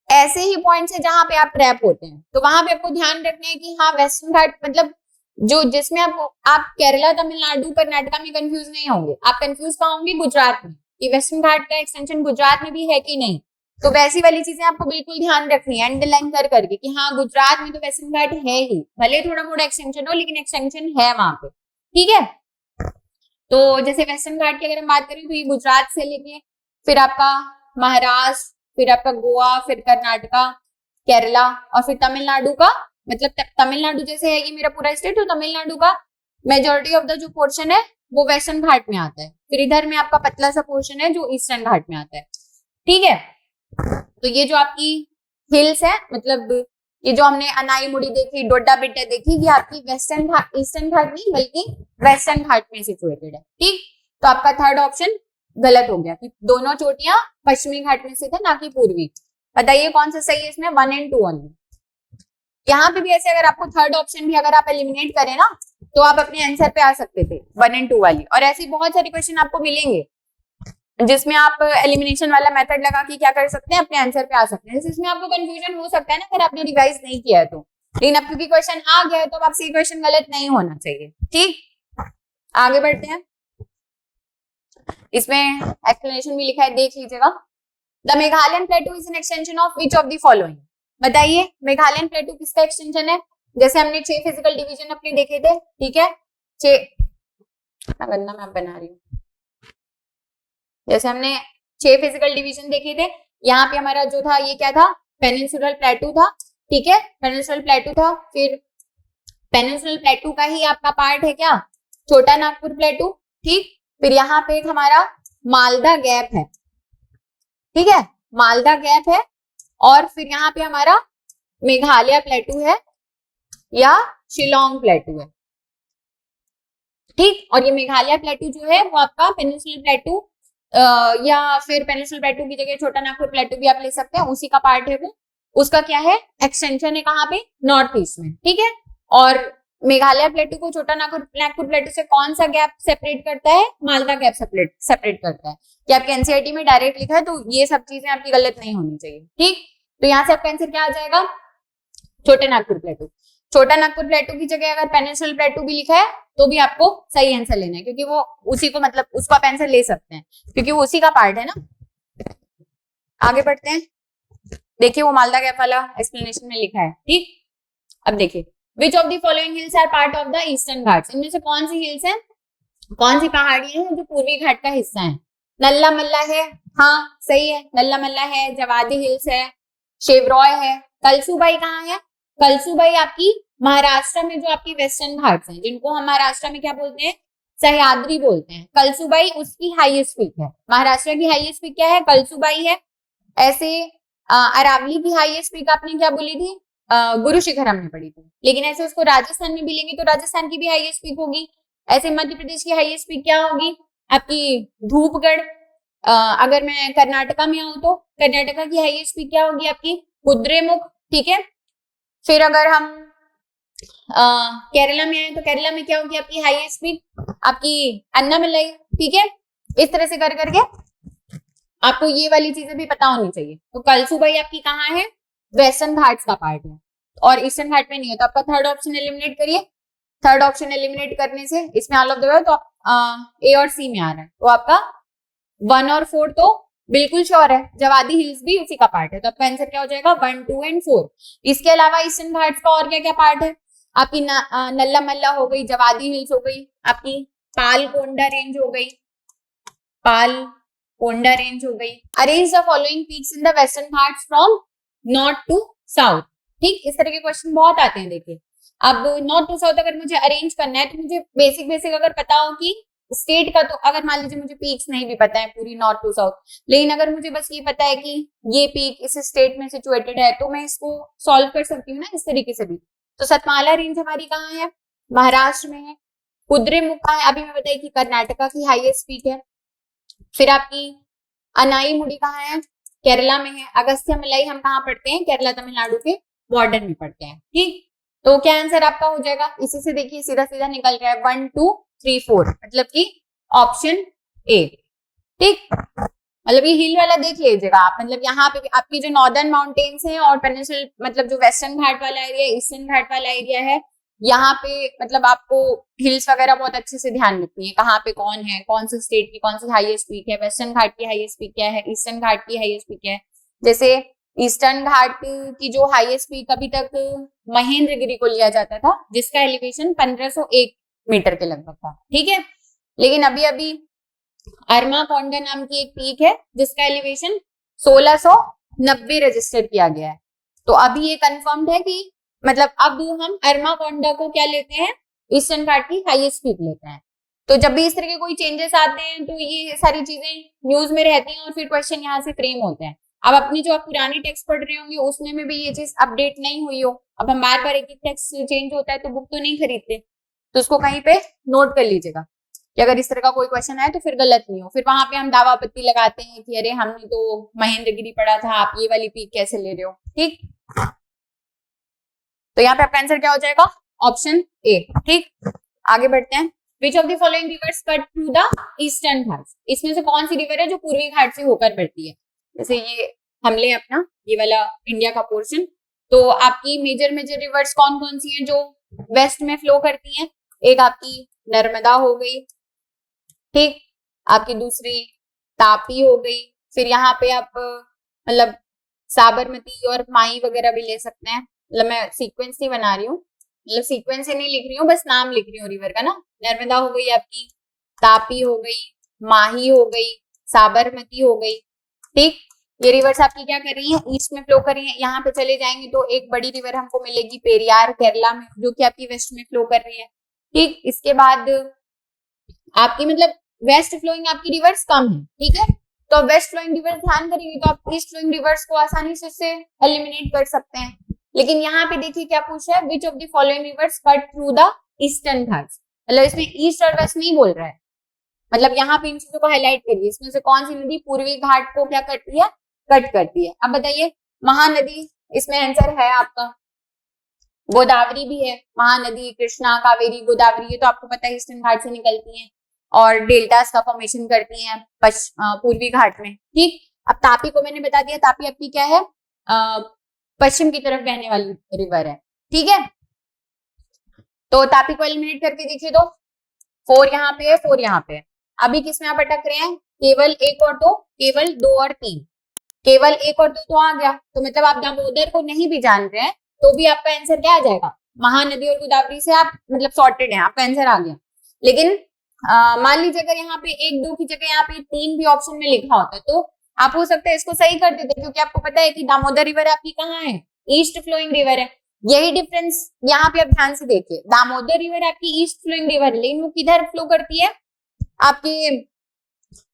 Speaker 1: ऐसे ही पॉइंट्स है जहां पे आप ट्रैप होते हैं, तो वहां पे आपको ध्यान रखना है कि हाँ वेस्टर्न घाट मतलब जो जिसमें आप केरला, तमिलनाडु, कर्नाटका में कंफ्यूज नहीं होंगे, आप कंफ्यूज कहाँ होंगे गुजरात में, कि वेस्टर्न घाट का एक्सटेंशन गुजरात में भी है कि नहीं। तो वैसी वाली चीजें आपको बिल्कुल ध्यान रखनी है अंडरलाइन कर करके कि हाँ गुजरात में तो वेस्टर्न घाट है ही, भले थोड़ा मोड़ा एक्सटेंशन हो लेकिन एक्सटेंशन है वहां पे, ठीक है। तो जैसे वेस्टर्न घाट की अगर हम बात करें तो ये गुजरात से लेके फिर आपका महाराष्ट्र, फिर आपका गोवा, फिर कर्नाटका, केरला और फिर तमिलनाडु का, मतलब तमिलनाडु जैसे है ये मेरा पूरा स्टेट, तो तमिलनाडु का मेजोरिटी ऑफ द जो पोर्शन है वो वेस्टर्न घाट में आता है। फिर इधर में आपका पतला सा पोर्शन है जो ईस्टर्न घाट में आता है, ठीक है। तो ये जो आपकी हिल्स है, मतलब ये जो हमने अनाईमुड़ी देखी, डोडा बेटा देखी, ये आपकी वेस्टर्न घाट, ईस्टर्न घाट नहीं बल्कि वेस्टर्न घाट में सिचुएटेड है, ठीक। तो आपका थर्ड ऑप्शन गलत हो गया कि दोनों चोटियां पश्चिमी घाट में स्थित है ना कि पूर्वी। बताइए कौन सा सही है इसमें, 1 एंड 2 ओनली। यहाँ पे भी ऐसे अगर आपको थर्ड ऑप्शन भी अगर आप एलिमिनेट करें ना तो आप अपने आंसर पे आ सकते थे 1 एंड 2 वाली। और ऐसे बहुत सारे क्वेश्चन आपको मिलेंगे जिसमें आप एलिमिनेशन वाला मेथड लगा के क्या कर सकते हैं अपने आंसर पे आ सकते हैं। इसमें आपको कंफ्यूजन हो सकता है ना अगर आपने रिवाइज नहीं किया है तो, लेकिन अब क्योंकि क्वेश्चन आ गया है तो आपसे ये क्वेश्चन गलत नहीं होना चाहिए, ठीक। आगे बढ़ते हैं, इसमें एक्सप्लेनेशन भी लिखा है, देख लीजिएगा। The Meghalayan प्लेटू is an extension of which of the following. बताइए मेघालयन प्लेटू किसका एक्सटेंशन है। जैसे हमने 6 फिजिकल डिवीजन अपने देखे थे, ठीक है, 6 गन्ना मैं बना रही हूँ। जैसे हमने 6 फिजिकल डिवीजन देखे थे, यहाँ पे हमारा जो था ये क्या था, पेनिनसुलर प्लेटू था, ठीक है, पेनिनसुलर प्लेटू था। फिर पेनिनसुलर प्लेटू का ही आपका पार्ट है क्या, छोटा नागपुर प्लेटू, ठीक। फिर यहाँ पे एक हमारा मालदा गैप है, ठीक है, मालदा गैप है। और फिर यहाँ पे हमारा मेघालय प्लेटू है या शिलोंग प्लेटू है, ठीक। और ये मेघालय प्लेटू जो है वो आपका पेनिनसुलर प्लेटू या फिर पेनिनसुलर प्लेटू की जगह छोटा नागपुर प्लेटू भी आप ले सकते हैं, उसी का पार्ट है वो। उसका क्या है एक्सटेंशन है कहाँ पे, नॉर्थ ईस्ट में, ठीक है। और मेघालय प्लेटू को छोटा नागपुर प्लेटू से कौन सा गैप सेपरेट करता है, मालदा गैप सेपरेट करता है। कि आपके एनसीईआरटी में डायरेक्ट लिखा है तो ये सब चीजें आपकी गलत नहीं होनी चाहिए, ठीक। तो यहाँ से आपका आंसर क्या आ जाएगा, छोटे नागपुर प्लेटू। छोटा नागपुर प्लेटू की जगह अगर पेनिनसुलर प्लेटू भी लिखा है तो भी आपको सही आंसर लेना है, क्योंकि वो उसी को मतलब उसको आप आंसर ले सकते हैं क्योंकि वो उसी का पार्ट है ना। आगे बढ़ते हैं, देखिए वो मालदा गैप वाला एक्सप्लेनेशन में लिखा है, ठीक। अब देखिए which of the following hills are part of the eastern Ghats. इनमें से कौन सी हिल्स हैं कौन सी पहाड़ियां हैं जो पूर्वी घाट का हिस्सा है? नल्ला मल्ला है, हाँ सही है, नल्ला मल्ला है, जवादी हिल्स है, शेवरॉय है। कलसूबाई कहाँ है? कलसूबाई आपकी महाराष्ट्र में, जो आपकी वेस्टर्न घाट्स हैं, जिनको हम महाराष्ट्र में क्या बोलते हैं? सह्याद्री बोलते हैं। कलसूबाई उसकी हाईएस्ट पीक है। महाराष्ट्र की हाईएस्ट पीक क्या है? कलसूबाई है। ऐसे अरावली की हाईएस्ट पीक आपने क्या बोली थी? गुरु शिखर हमने पढ़ी थी। लेकिन ऐसे उसको राजस्थान में भी लेंगे तो राजस्थान की भी हाईएस्ट पीक होगी। ऐसे मध्य प्रदेश की हाईएस्ट पीक क्या होगी? आपकी धूपगढ़। अगर मैं कर्नाटका में आऊं तो कर्नाटका की हाईएस्ट पीक क्या होगी? आपकी कुद्रेमुख। ठीक है। फिर अगर हम केरला में आए तो केरला में क्या होगी आपकी हाईएस्ट पीक? आपकी अन्नामलाई। ठीक है। इस तरह से कर करके आपको ये वाली चीजें भी पता होनी चाहिए। तो कलसूबाई आपकी कहाँ है? वेस्टर्न घाट्स का पार्ट है और ईस्टर्न घाट में नहीं है। तो आपका थर्ड ऑप्शन एलिमिनेट करिए। थर्ड ऑप्शन एलिमिनेट करने से इसमें ऑल ऑफ द वे तो ए और सी में आ रहा है। तो आपका 1 और 4 तो बिल्कुल श्योर है। जवादी हिल्स भी उसी का पार्ट है। तो आपका आंसर क्या हो जाएगा? 1, 2 एंड 4। इसके अलावा ईस्टर्न घाट्स का और क्या क्या पार्ट है? आपकी नल्ला मल्ला हो गई, जवादी हिल्स हो गई, आपकी पाल कोंडा रेंज हो गई, पाल कोंडा रेंज हो गई। Arrange the following peaks in the western Ghats from north to south. ठीक, इस तरह के क्वेश्चन बहुत आते हैं। देखिए, अब नॉर्थ टू साउथ अगर मुझे अरेंज करना है तो मुझे बेसिक बेसिक अगर पता हो कि स्टेट का, तो अगर मान लीजिए मुझे पीक्स नहीं भी पता है पूरी नॉर्थ टू साउथ, लेकिन अगर मुझे बस ये पता है कि ये पीक इस स्टेट में सिचुएटेड है तो मैं इसको सॉल्व कर सकती हूँ ना इस तरीके से भी। तो सतमाला रेंज हमारी कहाँ है? महाराष्ट्र में है। कुद्रेमुख कहाँ है? अभी मैं बताई कि कर्नाटका की हाईएस्ट पीक है। फिर आपकी अनाईमुडी कहाँ है? केरला में है। अगस्त्य मलाई हम कहाँ पढ़ते हैं? केरला तमिलनाडु के बॉर्डर में पढ़ते हैं। ठीक, तो क्या आंसर आपका हो जाएगा? इसी से देखिए सीधा सीधा निकल रहा है 1, 2, 3, 4, मतलब कि ऑप्शन ए। ठीक, मतलब ये हिल वाला देख लीजिएगा आप। मतलब यहाँ पे आपकी जो नॉर्दर्न माउंटेन्स हैं और पेनिनसुलर, मतलब जो वेस्टर्न घाट वाला एरिया, ईस्टर्न घाट वाला एरिया है, यहाँ पे मतलब आपको हिल्स वगैरह बहुत अच्छे से ध्यान रखनी है। कहाँ पे कौन है, कौन सी स्टेट की कौन सी हाईएस्ट पीक है, वेस्टर्न घाट की हाईएस्ट पीक क्या है, ईस्टर्न घाट की हाईएस्ट पीक क्या है। जैसे ईस्टर्न घाट की जो हाईएस्ट पीक अभी तक महेंद्रगिरी को लिया जाता था, जिसका एलिवेशन 1501 मीटर के लगभग था। ठीक है, लेकिन अभी अभी अरमा कोंडा नाम की एक पीक है जिसका एलिवेशन 1690 रजिस्टर किया गया है। तो अभी ये कंफर्म्ड है कि मतलब अब हम अरमा कोंडा को क्या लेते हैं? ईस्टर्न घाट की हाईएस्ट पीक लेते हैं। तो जब भी इस तरह के कोई चेंजेस आते हैं तो ये सारी चीजें न्यूज में रहती हैं और फिर क्वेश्चन यहाँ से फ्रेम होते हैं। अब अपनी जो आप पुरानी टेक्स्ट पढ़ रहे होंगे उसमें में भी ये चीज अपडेट नहीं हुई हो, अब हम बार बार एक एक टेक्स्ट चेंज होता है तो बुक तो नहीं खरीदते, तो उसको कहीं पे नोट कर लीजिएगा कि अगर इस तरह का कोई क्वेश्चन आए तो फिर गलत नहीं हो। फिर वहां पे हम दावा आपत्ति लगाते हैं कि अरे हमने तो महेंद्रगिरी पढ़ा था, आप ये वाली पीक कैसे ले रहे हो। ठीक, तो यहाँ पे आपका आंसर क्या हो जाएगा? Option A. ठीक, आगे बढ़ते हैं। विच of the following rivers cut through the eastern Ghats? इसमें से कौन सी रिवर है जो पूर्वी घाट से होकर बढ़ती है? जैसे ये हमले अपना ये वाला इंडिया का पोर्शन, तो आपकी मेजर मेजर रिवर्स कौन कौन सी हैं जो वेस्ट में फ्लो करती हैं? एक आपकी नर्मदा हो गई, ठीक, आपकी दूसरी तापी हो गई, फिर यहाँ पे आप मतलब साबरमती और माही वगैरह भी ले सकते हैं। मतलब मैं सीक्वेंस नहीं बना रही हूँ, मतलब सीक्वेंस से नहीं लिख रही हूँ, बस नाम लिख रही हूँ रिवर का ना। नर्मदा हो गई आपकी, तापी हो गई, माही हो गई, साबरमती हो गई। ठीक, ये रिवर्स आपकी क्या कर रही है? ईस्ट में फ्लो कर रही है। यहाँ पे चले जाएंगे तो एक बड़ी रिवर हमको मिलेगी पेरियार केरला में, जो कि आपकी वेस्ट में फ्लो कर रही है। ठीक, इसके बाद आपकी मतलब वेस्ट फ्लोइंग आपकी रिवर्स कम है। ठीक है, तो वेस्ट फ्लोइंग रिवर्स ध्यान करेंगे तो आप ईस्ट फ्लोइंग रिवर्स को आसानी से एलिमिनेट कर सकते हैं। लेकिन यहाँ पे देखिए क्या पूछ रहा है? विच of the following rivers cut through the eastern Ghats? मतलब इसमें ईस्ट और वेस्ट नहीं बोल रहा है, मतलब यहाँ पे इन चीजों को हाईलाइट करिए। इसमें से कौन सी नदी पूर्वी घाट को क्या करती है? कट करती है। अब बताइए, महानदी इसमें आंसर है आपका। गोदावरी भी है, महानदी, कृष्णा, कावेरी, गोदावरी, ये तो आपको पता है ईस्टर्न घाट से निकलती हैं और डेल्टास का फॉर्मेशन करती हैं पूर्वी घाट में। ठीक, अब तापी को मैंने बता दिया, तापी आपकी क्या है? पश्चिम की तरफ बहने वाली रिवर है। ठीक है, तो तापी को एलिमिनेट करके देखिए तो 4 यहाँ पे है, 4 यहाँ पे है। अभी किसमें आप अटक रहे हैं? केवल 1 और 2, केवल 2 और 3, केवल 1 और 2 तो आ गया। तो मतलब आप दामोदर को नहीं भी जान रहे हैं तो भी आपका आंसर क्या आ जाएगा? महानदी और गोदावरी से आप मतलब सॉर्टेड है, आपका आंसर आ गया। लेकिन मान लीजिए अगर यहाँ पे 1 2 की जगह यहाँ पे 3 भी ऑप्शन में लिखा होता तो आप हो सकता है इसको सही कर देते, क्योंकि आपको पता है कि दामोदर रिवर आपकी कहाँ है, ईस्ट फ्लोइंग रिवर है। यही डिफरेंस यहाँ पे आप ध्यान से देखिए, दामोदर रिवर आपकी ईस्ट फ्लोइंग रिवर है, लेकिन वो किधर फ्लो करती है, आपके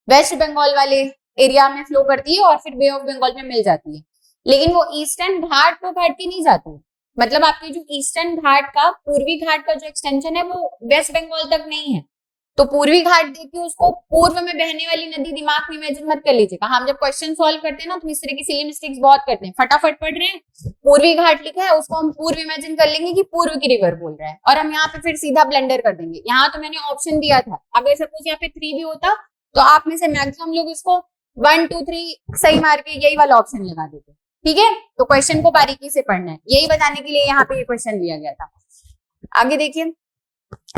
Speaker 1: वेस्ट बंगाल वाले एरिया में फ्लो करती है और फिर बे ऑफ बंगाल में मिल जाती है। लेकिन वो ईस्टर्न घाट को काट के नहीं जाती, मतलब आपके जो ईस्टर्न घाट का, पूर्वी घाट का जो एक्सटेंशन है वो वेस्ट बंगाल तक नहीं है। तो पूर्वी घाट देखिए, उसको पूर्व में बहने वाली नदी दिमाग में इमेजिन मत कर लीजिएगा। हम जब क्वेश्चन सॉल्व करते हैं ना तो इस तरह की सिली मिस्टेक्स बहुत करते हैं, फटाफट पढ़ रहे हैं, पूर्वी घाट लिखा है उसको हम पूर्व इमेजिन कर लेंगे कि पूर्व की रिवर बोल रहा है, और हम यहाँ पे फिर सीधा ब्लेंडर कर देंगे। यहाँ तो मैंने ऑप्शन दिया था, अगर सपोज यहाँ पे 3 भी होता तो आप में से मैक्सिमम लोग इसको 1 2 3 सही मार के यही वाला ऑप्शन लगा देते। ठीक है, तो क्वेश्चन को बारीकी से पढ़ना है, यही बताने के लिए यहाँ पे ये क्वेश्चन दिया गया था। आगे देखिए,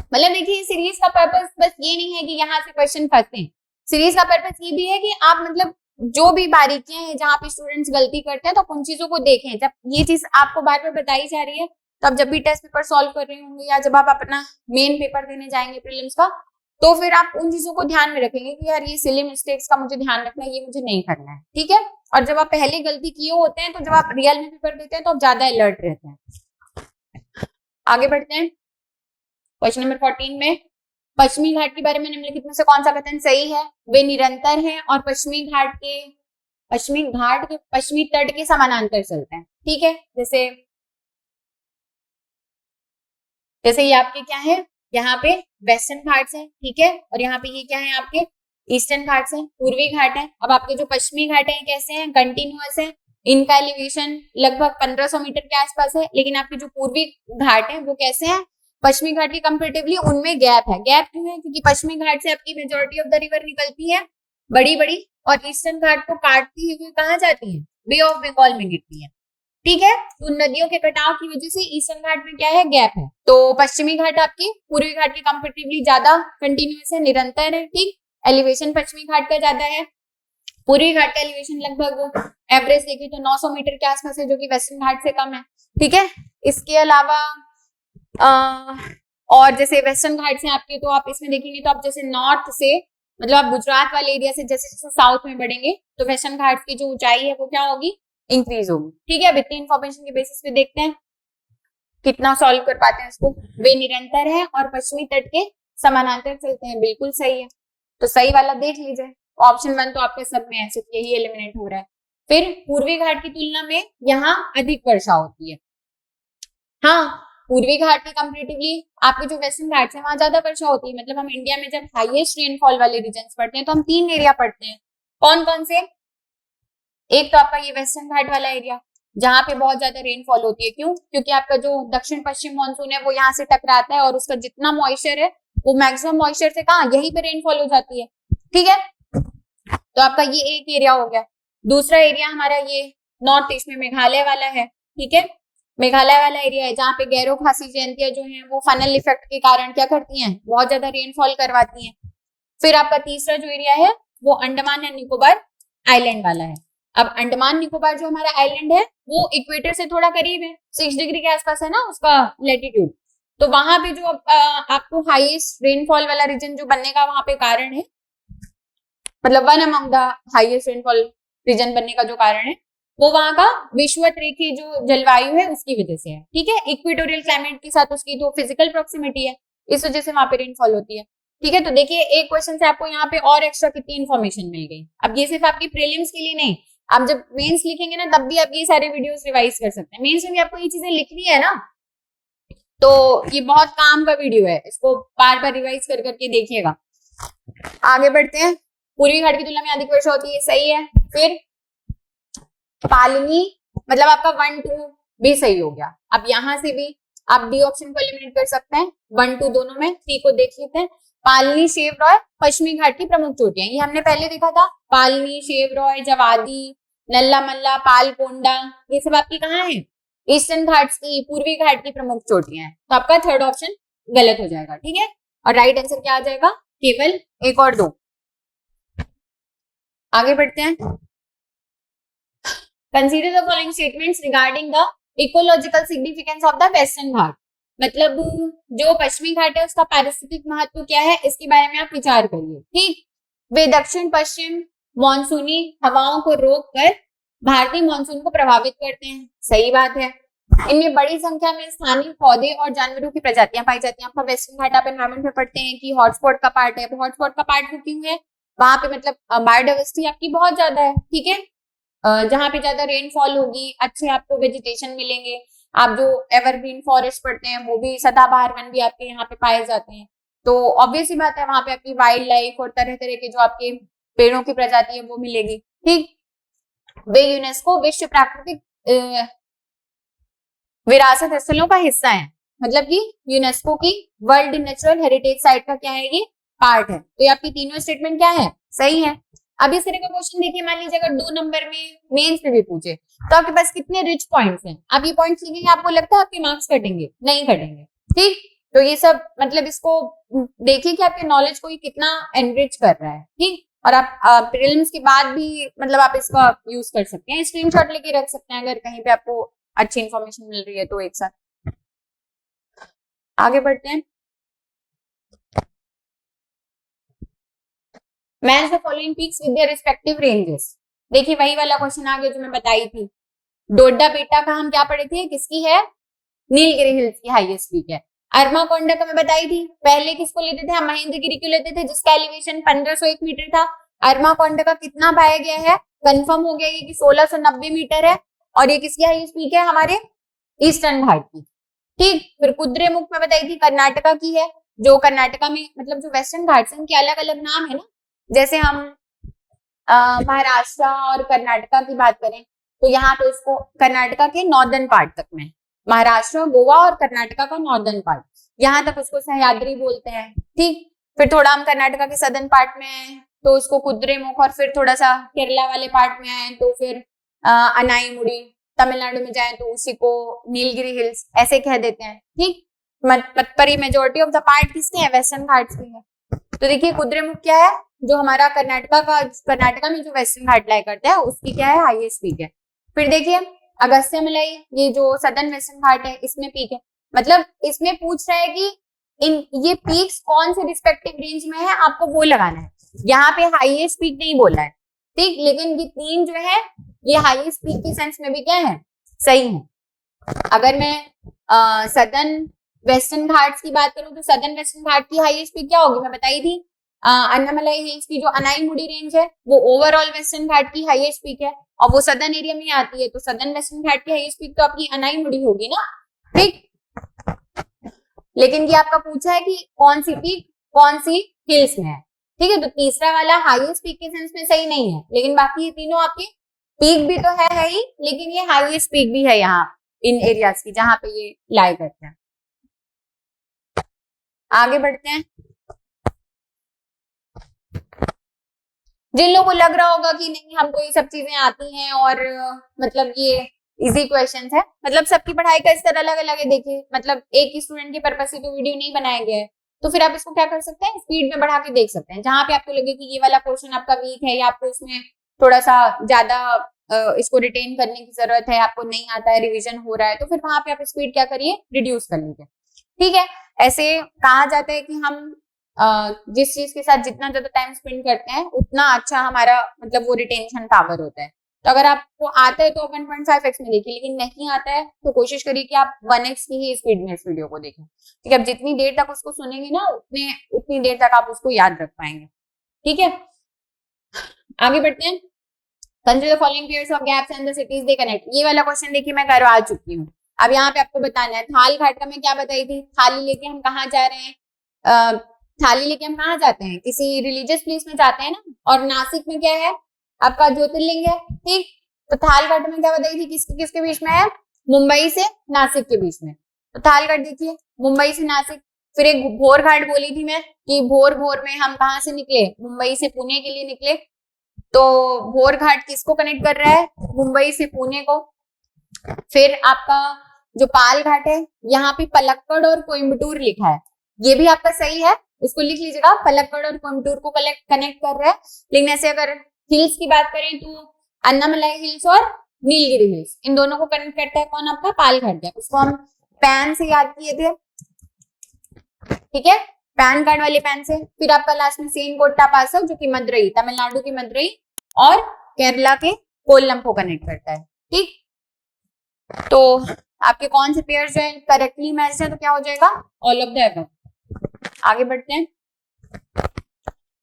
Speaker 1: मतलब देखिए सीरीज का पर्पस बस ये नहीं है कि यहाँ से क्वेश्चन फंसते हैं, सीरीज का पर्पस ये भी है कि आप मतलब जो भी बारीकियां हैं जहाँ पे स्टूडेंट्स गलती करते हैं तो उन चीजों को देखें। जब ये चीज आपको बार बार बताई जा रही है तो आप जब भी टेस्ट पेपर सॉल्व कर रहे होंगे या जब आप अपना मेन पेपर देने जाएंगे प्रीलिम्स का, तो फिर आप उन चीजों को ध्यान में रखेंगे कि यार ये सिली मिस्टेक्स का मुझे ध्यान रखना है, ये मुझे नहीं करना है। ठीक है, और जब आप पहले गलती किए होते हैं तो जब आप रियल में पेपर देते हैं तो आप ज्यादा अलर्ट रहते हैं। आगे बढ़ते हैं क्वेश्चन नंबर 14 में, पश्चिमी घाट के बारे में निम्नलिखित में से कौन सा कथन सही है? वे निरंतर हैं और पश्चिमी घाट के पश्चिमी तट के समानांतर चलते हैं। ठीक है, जैसे ये आपके क्या है, यहाँ पे वेस्टर्न घाट्स है, ठीक है, और यहाँ पे ये क्या है, आपके ईस्टर्न घाट्स है, पूर्वी घाट है। अब आपके जो पश्चिमी घाट है कैसे हैं, कंटिन्यूअस है, इनका एलिवेशन लगभग 1500 मीटर के आसपास है। लेकिन आपके जो पूर्वी घाट है वो कैसे हैं, पश्चिमी घाट के कंपेरेटिवली उनमें गैप है। गैप क्यों है, क्योंकि पश्चिमी घाट से आपकी मेजोरिटी ऑफ द रिवर निकलती है बड़ी बड़ी, और ईस्टर्न घाट को काटती हुई कहाँ जाती है, बे ऑफ बंगाल में गिरती है। ठीक है, तो नदियों के कटाव की वजह से ईस्टर्न घाट में क्या है, गैप है। तो पश्चिमी घाट आपकी पूर्वी घाट के कंपेरेटिवली ज्यादा कंटिन्यूअस है, निरंतर है। ठीक, एलिवेशन पश्चिमी घाट का ज्यादा है, पूर्वी घाट का एलिवेशन लगभग एवरेज देखें तो 900 मीटर के आसपास है, जो कि वेस्टर्न घाट से कम है। ठीक है, इसके अलावा और जैसे वेस्टर्न घाट से आपके, तो आप इसमें देखेंगे तो आप जैसे नॉर्थ से, मतलब आप गुजरात वाले एरिया से जैसे जैसे साउथ में बढ़ेंगे तो वेस्टर्न घाट की जो ऊंचाई है वो क्या होगी, इंक्रीज होगी। ठीक है, अब इतनी इन्फॉर्मेशन के बेसिस पे देखते हैं कितना सॉल्व कर पाते हैं इसको। वे निरंतर है और पश्चिमी तट के समानांतर चलते हैं, बिल्कुल सही है, तो सही वाला देख लीजिए। ऑप्शन 1 तो आपके सब में है, सिर्फ यही एलिमिनेट हो रहा है। फिर पूर्वी घाट की तुलना में यहाँ अधिक वर्षा होती है। हाँ, पूर्वी घाट के कंपेरेटिवली आपके जो वेस्टर्न घाट है वहां ज्यादा वर्षा होती है। मतलब हम इंडिया में जब हाईएस्ट रेनफॉल वाले रीजन्स पढ़ते हैं तो हम 3 एरिया पढ़ते हैं, कौन कौन से? एक तो आपका ये वेस्टर्न घाट वाला एरिया जहाँ पे बहुत ज्यादा रेनफॉल होती है। क्यों? क्योंकि आपका जो दक्षिण पश्चिम मानसून है वो यहाँ से टकराता है और उसका जितना मॉइस्चर है वो मैक्सिमम मॉइस्चर से कहाँ, यहीं पे रेनफॉल हो जाती है। ठीक है, तो आपका ये एक एरिया हो गया। दूसरा एरिया हमारा ये नॉर्थ ईस्ट में मेघालय वाला है। ठीक है, मेघालय वाला एरिया है जहाँ पे गैरो खासी जयंतियां जो है वो फनल इफेक्ट के कारण क्या करती हैं, बहुत ज्यादा रेनफॉल करवाती हैं। फिर आपका तीसरा जो एरिया है वो अंडमान एंड निकोबार आइलैंड वाला है। अब अंडमान निकोबार जो हमारा आइलैंड है वो इक्वेटर से थोड़ा करीब है, 6 डिग्री के आसपास है ना उसका लैटिट्यूड, तो वहां पे जो आपको हाईएस्ट रेनफॉल वाला रीजन जो बनने का वहां पे कारण है, मतलब one among the highest rainfall reason बनने का जो कारण है वो वहां का विषुवत रेखीय जो जलवायु है उसकी वजह से है। ठीक है, इक्वेटोरियल क्लाइमेट के साथ उसकी तो फिजिकल प्रोक्सिमिटी है, इस वजह से वहां पे रेनफॉल होती है। ठीक है, तो देखिए एक क्वेश्चन से आपको यहाँ पे और एक्स्ट्रा कितनी इन्फॉर्मेशन मिल गई। अब ये सिर्फ आपकी प्रीलिम्स के लिए नहीं, आप जब मेंस लिखेंगे ना तब भी आप ये सारे वीडियोस रिवाइज कर सकते हैं। मेंस में भी आपको ये चीजें लिखनी है ना, तो ये बहुत काम का वीडियो है, इसको बार बार रिवाइज कर करके देखिएगा। आगे बढ़ते हैं, पूर्वी घाट की तुलना में अधिक वर्षा होती है, सही है। फिर पालनी, मतलब आपका 1 2 भी सही हो गया। अब यहां से भी आप डी ऑप्शन को एलिमिनेट कर सकते हैं, 1 2 दोनों में। 3 को देख लेते हैं, पालनी, शेवरॉय, पश्चिमी घाट की प्रमुख चोटियां, ये हमने पहले देखा था। पालनी, शेवरॉय, जवादी, नल्ला मल्ला, पालकोंडा, ये सब आपकी कहाँ है, ईस्टर्न घाट्स की, पूर्वी घाट की प्रमुख चोटियां हैं। तो आपका थर्ड ऑप्शन गलत हो जाएगा। ठीक है, और राइट आंसर क्या आ जाएगा, केवल 1 और 2। आगे बढ़ते हैं, consider the following statements regarding the ecological significance of the western Ghat. मतलब जो पश्चिमी घाट है उसका पारिस्थितिक महत्व क्या है, इसके बारे में आप विचार करिए। ठीक, वे दक्षिण पश्चिम मानसूनी हवाओं को रोककर भारतीय मानसून को प्रभावित करते हैं। सही बात है। इनमें बड़ी संख्या में स्थानीय पौधे और जानवरों की प्रजातियां पाई जाती हैं। आपका वेस्टर्न घाट आप एनवायरमेंट में पढ़ते हैं कि हॉटस्पॉट का पार्ट है। हॉटस्पॉट का पार्ट वो क्यों है? वहां पे मतलब बायोडाइवर्सिटी आपकी बहुत ज्यादा है। ठीक है, जहाँ पे ज्यादा रेनफॉल होगी, अच्छे आपको वेजिटेशन मिलेंगे। आप जो एवरग्रीन फॉरेस्ट पढ़ते हैं वो भी, सदाबहार वन भी आपके यहाँ पे पाए जाते हैं। तो ऑब्वियस ही बात है वहां पे आपकी वाइल्ड लाइफ और तरह तरह के जो आपके पेड़ों की प्रजाति है वो मिलेगी। ठीक, वे यूनेस्को विश्व प्राकृतिक विरासत स्थलों का हिस्सा है। मतलब कि यूनेस्को की वर्ल्ड नेचुरल हेरिटेज साइट का क्या है, ये पार्ट है। तो ये आपकी तीनों स्टेटमेंट क्या है, सही है। अब इस तरह का क्वेश्चन देखिए, मान लीजिए अगर 2 नंबर में मेंस में भी पूछे तो आपके पास कितने रिच पॉइंट्स हैं। आप ये पॉइंट्स लिखेंगे, आपको लगता है आपके मार्क्स कटेंगे? नहीं कटेंगे। ठीक, तो ये सब मतलब इसको देखिए कि आपके नॉलेज को ये कितना एनरिच कर रहा है। ठीक, और आप प्रीलिम्स के बाद भी मतलब आप इसका यूज कर सकते हैं, स्क्रीनशॉट लेके रख सकते हैं अगर कहीं पे आपको अच्छी इंफॉर्मेशन मिल रही है तो। एक साथ आगे बढ़ते हैं। Match the following peaks with their respective ranges. देखिए वही वाला क्वेश्चन आ गया जो मैं बताई थी। डोडा बेटा का हम क्या पढ़े थे, किसकी है? नीलगिरी हिल्स की हाईएस्ट पीक है। अरमा कोंडा का मैं बताई थी। पहले किसको लेते थे हम? महेंद्रगिरी क्यों लेते थे? जिसका एलिवेशन 1501 मीटर था। अरमा कोंडा का कितना पाया गया है? कंफर्म हो गया ये कि 1690 मीटर है। और ये किसकी हाईएस्ट पीक है? हमारे ईस्टर्न घाट की। ठीक, फिर कुद्रेमुख में बताई थी कर्नाटका की है। जो कर्नाटका में मतलब जो वेस्टर्न घाट्स हैं उनके अलग अलग नाम है ना। जैसे हम महाराष्ट्र और कर्नाटका की बात करें तो यहाँ पे इसको कर्नाटका के नॉर्दर्न पार्ट तक में, महाराष्ट्र, गोवा और कर्नाटका का नॉर्दर्न पार्ट, यहाँ तक उसको सह्याद्री बोलते हैं। ठीक, फिर थोड़ा हम कर्नाटका के सदर्न पार्ट में आए तो उसको कुद्रेमुख, और फिर थोड़ा सा केरला वाले पार्ट में आए तो फिर अनाईमुड़ी, तमिलनाडु में जाए तो उसी को नीलगिरी हिल्स ऐसे कह देते हैं। ठीक, पर ये मेजोरिटी ऑफ द पार्ट किसके हैं? वेस्टर्न घाट्स के हैं। तो देखिए कुद्रेमुख क्या है, जो हमारा कर्नाटका में जो वेस्टर्न घाट लाई करता है उसकी क्या है? हाईएस्ट पीक है। फिर देखिए अगस्त्यमलाई, ये जो सदर्न वेस्टर्न घाट है इसमें पीक है। मतलब इसमें पूछ रहा है कि ये पीक्स कौन से रिस्पेक्टिव रेंज में है, आपको वो लगाना है। यहाँ पे हाईएस्ट पीक नहीं बोला है। ठीक, लेकिन ये तीन जो है ये हाईएस्ट पीक के सेंस में भी क्या है? सही है। अगर मैं सदर्न वेस्टर्न घाट्स की बात करूं तो सदर्न वेस्टर्न घाट की हाईएस्ट पीक क्या होगी? मैं बताई थी अन्नामलाई हिल्स की जो अनाईमुड़ी रेंज है वो ओवरऑल वेस्टर्न घाट की हाईएस्ट पीक है और वो सदर्न एरिया में आती है। तो सदर्न वेस्टर्न घाट की हाईएस्ट पीक तो आपकी अनाईमुड़ी होगी ना। ठीक, लेकिन ये आपका पूछा है कि कौन सी पीक कौन सी हिल्स में है। ठीक है, तो तीसरा वाला हाईएस्ट पीक के सेंस में सही नहीं है, लेकिन बाकी ये तीनों आपके पीक भी तो है ही, लेकिन ये हाईएस्ट पीक भी है यहाँ इन एरियाज की जहां पे ये लाई करते हैं। आगे बढ़ते हैं। जिन लोगों को लग रहा होगा कि नहीं हमको ये सब चीजें आती हैं और मतलब ये इजी क्वेश्चंस है, मतलब सबकी पढ़ाई का स्तर अलग अलग है। देखिए मतलब एक ही स्टूडेंट के पर्पस से तो वीडियो नहीं बनाया गया है, तो फिर आप इसको क्या कर सकते हैं? स्पीड में बढ़ा के देख सकते हैं। जहां पे आपको लगे कि ये वाला क्वेश्चन आपका वीक है या आपको इसमें थोड़ा सा ज्यादा इसको रिटेन करने की जरूरत है, आपको नहीं आता है, रिविजन हो रहा है, तो फिर वहां पे आप स्पीड क्या करिए? रिड्यूस कर लीजिए। ठीक है, ऐसे कहा जाता है कि हम जिस चीज के साथ जितना ज्यादा टाइम स्पेंड करते हैं उतना अच्छा हमारा मतलब वो रिटेंशन पावर होता है। तो अगर आपको आता है तो 1.5x में देखिए, लेकिन नहीं आता है तो कोशिश करिए कि आप 1x की ही स्पीड में इस वीडियो को देखें। ठीक है, अब जितनी देर तक उसको सुनेंगे ना उतनी देर तक आप उसको याद रख पाएंगे। ठीक है, आगे बढ़ते हैं। Consider the following pairs of gaps and the cities they connect. ये वाला क्वेश्चन देखिए मैं करवा चुकी हूँ। अब यहाँ पे आपको बताना है थाल घाट का मैं क्या बताई थी। थाली लेके हम कहाँ जा रहे हैं? थाली लेके हम कहाँ जाते हैं? किसी रिलीजियस प्लेस में जाते हैं ना। और नासिक में क्या है? आपका ज्योतिर्लिंग है। ठीक, तो थाल घाट में क्या बताई थी? किसके किसके बीच में है? मुंबई से नासिक के बीच में। तो थाल घाट देखिए मुंबई से नासिक। फिर एक भोर घाट बोली थी मैं कि भोर में हम कहाँ से निकले? मुंबई से पुणे के लिए निकले। तो भोर घाट किसको कनेक्ट कर रहा है? मुंबई से पुणे को। फिर आपका जो पाल घाट है यहाँ पे पलक्कड़ और कोयम्बटूर लिखा है, ये भी आपका सही है, इसको लिख लीजिएगा। पलक्कड़ और कोयम्बटूर को कनेक्ट कर रहा है। लेकिन ऐसे अगर हिल्स की बात करें तो अन्नामलाई हिल्स और नीलगिरी हिल्स, इन दोनों को कनेक्ट करता है कौन? आपका पाल घाट है। उसको हम पैन से याद किए थे ठीक है, पैन कार्ड वाले पैन से। फिर आपका लास्ट में सेन कोट्टा पास जो कि मदुरई, तमिलनाडु की मदुरई और केरला के कोल्लम को कनेक्ट करता है। ठीक, तो आपके कौन से पेयर जो है करेक्टली मैच है, तो क्या हो जाएगा, ऑल ऑफ द अबव। आगे बढ़ते हैं